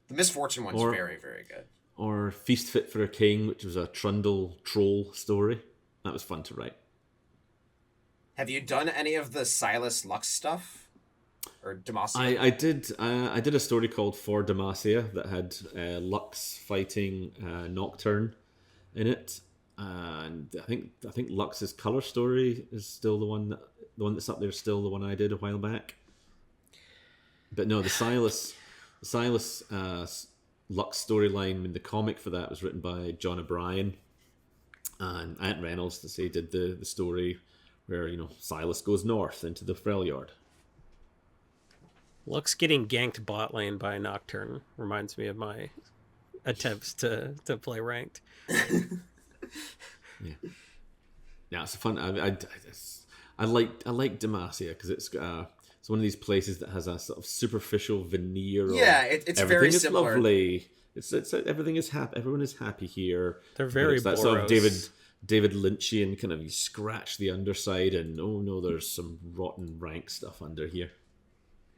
A: The misfortune one's very, very good.
F: Or Feast Fit for a King, which was a Trundle troll story. That was fun to write.
A: Have you done any of the Silas Lux stuff? Or Demacia?
F: I did a story called For Demacia that had Lux fighting Nocturne in it. And I think Lux's color story is still the one that's up there, still the one I did a while back. But no, the Silas Lux storyline in the comic for that was written by John O'Brien, and Ant Reynolds did the story where Silas goes north into the Freljord.
E: Lux getting ganked bot lane by Nocturne reminds me of my attempts to play ranked.
F: Yeah, it's fun. I like Demacia because it's one of these places that has a sort of superficial veneer.
A: It's very similar.
F: Lovely. It's everything is happy. Everyone is happy here.
E: They're very
F: that sort of David Lynchian kind of, you scratch the underside and oh no, there's some rotten rank stuff under here.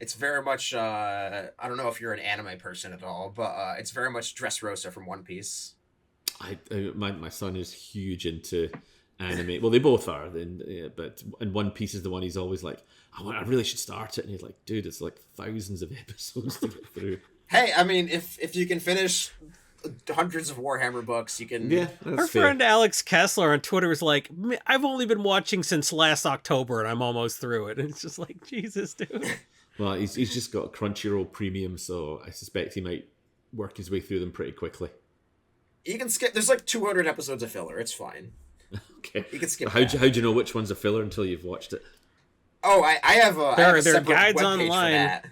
A: It's very much I don't know if you're an anime person at all, but it's very much Dressrosa from One Piece.
F: My son is huge into anime. Well, they both are. But and One Piece is the one he's always like, I really should start it. And he's like, dude, it's like thousands of episodes to get through.
A: Hey, I mean, if you can finish hundreds of Warhammer books, you can.
F: Yeah, that's
E: Our
F: fair.
E: friend Alex Kessler on Twitter was like, I've only been watching since last October and I'm almost through it. And it's just like, Jesus, dude.
F: Well, he's just got a Crunchyroll Premium, so I suspect he might work his way through them pretty quickly.
A: You can skip. There's like 200 episodes of filler. It's fine.
F: Okay.
A: You can skip.
F: How do you know which one's a filler until you've watched it?
A: Oh, I have a.
E: There
A: I have a
E: are
A: separate
E: guides
A: webpage for
E: online.
A: that.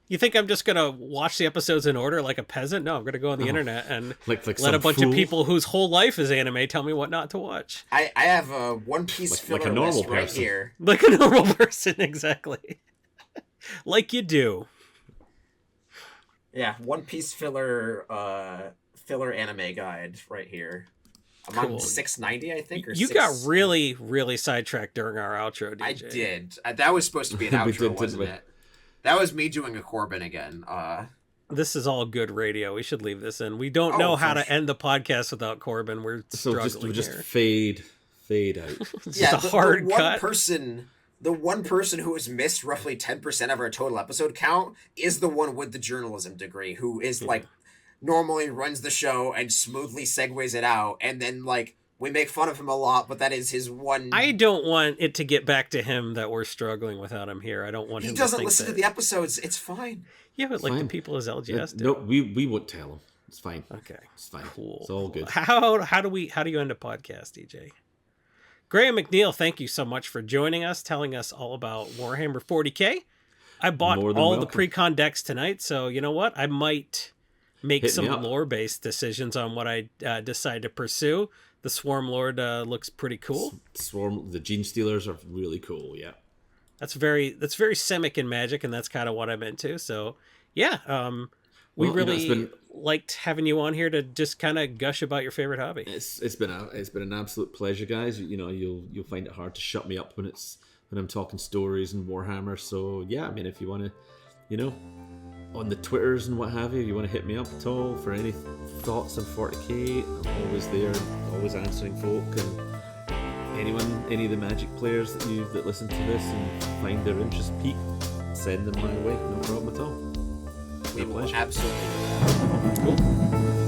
E: You think I'm just going to watch the episodes in order like a peasant? No, I'm going to go on the internet and
F: Like
E: let
F: some
E: a bunch
F: fool?
E: of people whose whole life is anime tell me what not to watch.
A: I have a One Piece filler
F: like a normal
A: list right
F: person.
A: here.
E: Like a normal person, exactly. Like you do.
A: Yeah, One Piece filler anime guide right here. I'm
E: Cool.
A: on 690, I think. Or
E: You
A: 6...
E: got really, really sidetracked during our outro, DJ.
A: I did. That was supposed to be an outro,
F: We did,
A: wasn't
F: didn't we?
A: it? That was me doing a Corbin again.
E: This is all good radio. We should leave this in. We don't know how to end the podcast without Corbin. We're struggling
F: Just
E: here.
F: fade out.
E: It's just a hard cut.
A: The one person who has missed roughly 10% of our total episode count is the one with the journalism degree, who is like normally runs the show and smoothly segues it out, and then like we make fun of him a lot, but that is his one.
E: I don't want it to get back to him that we're struggling without him here. I don't want him
A: He
E: to
A: doesn't
E: think
A: listen
E: that...
A: to the episodes. It's fine.
E: Yeah, but like
F: Fine.
E: the people as LGS do.
F: No, we won't tell him. It's fine.
E: Okay.
F: It's fine.
E: Cool.
F: It's all good.
E: How do you end a podcast, DJ? Graham McNeill, thank you so much for joining us, telling us all about Warhammer 40K. I bought
F: More than
E: all the
F: welcome.
E: pre-con decks tonight, so you know what? I might make
F: Hit
E: some
F: me up.
E: lore-based decisions on what I decide to pursue. The Swarm Lord looks pretty cool.
F: Swarm, the Gene Stealers are really cool. Yeah.
E: That's very Simic in Magic, and that's kind of what I'm into. So yeah, we
F: Well, you know,
E: really liked having you on here to just kind of gush about your favorite hobby.
F: It's been an absolute pleasure, guys. You know, you'll find it hard to shut me up when I'm talking stories and Warhammer. So yeah, I mean, if you want to, you know, on the Twitters and what have you want to hit me up at all for any thoughts on 40k, I'm always there, always answering folk, and any of the Magic players that listen to this and find their interest peaked, send them my way, no problem at all.
A: We will
F: pleasure.
A: absolutely.
E: Cool.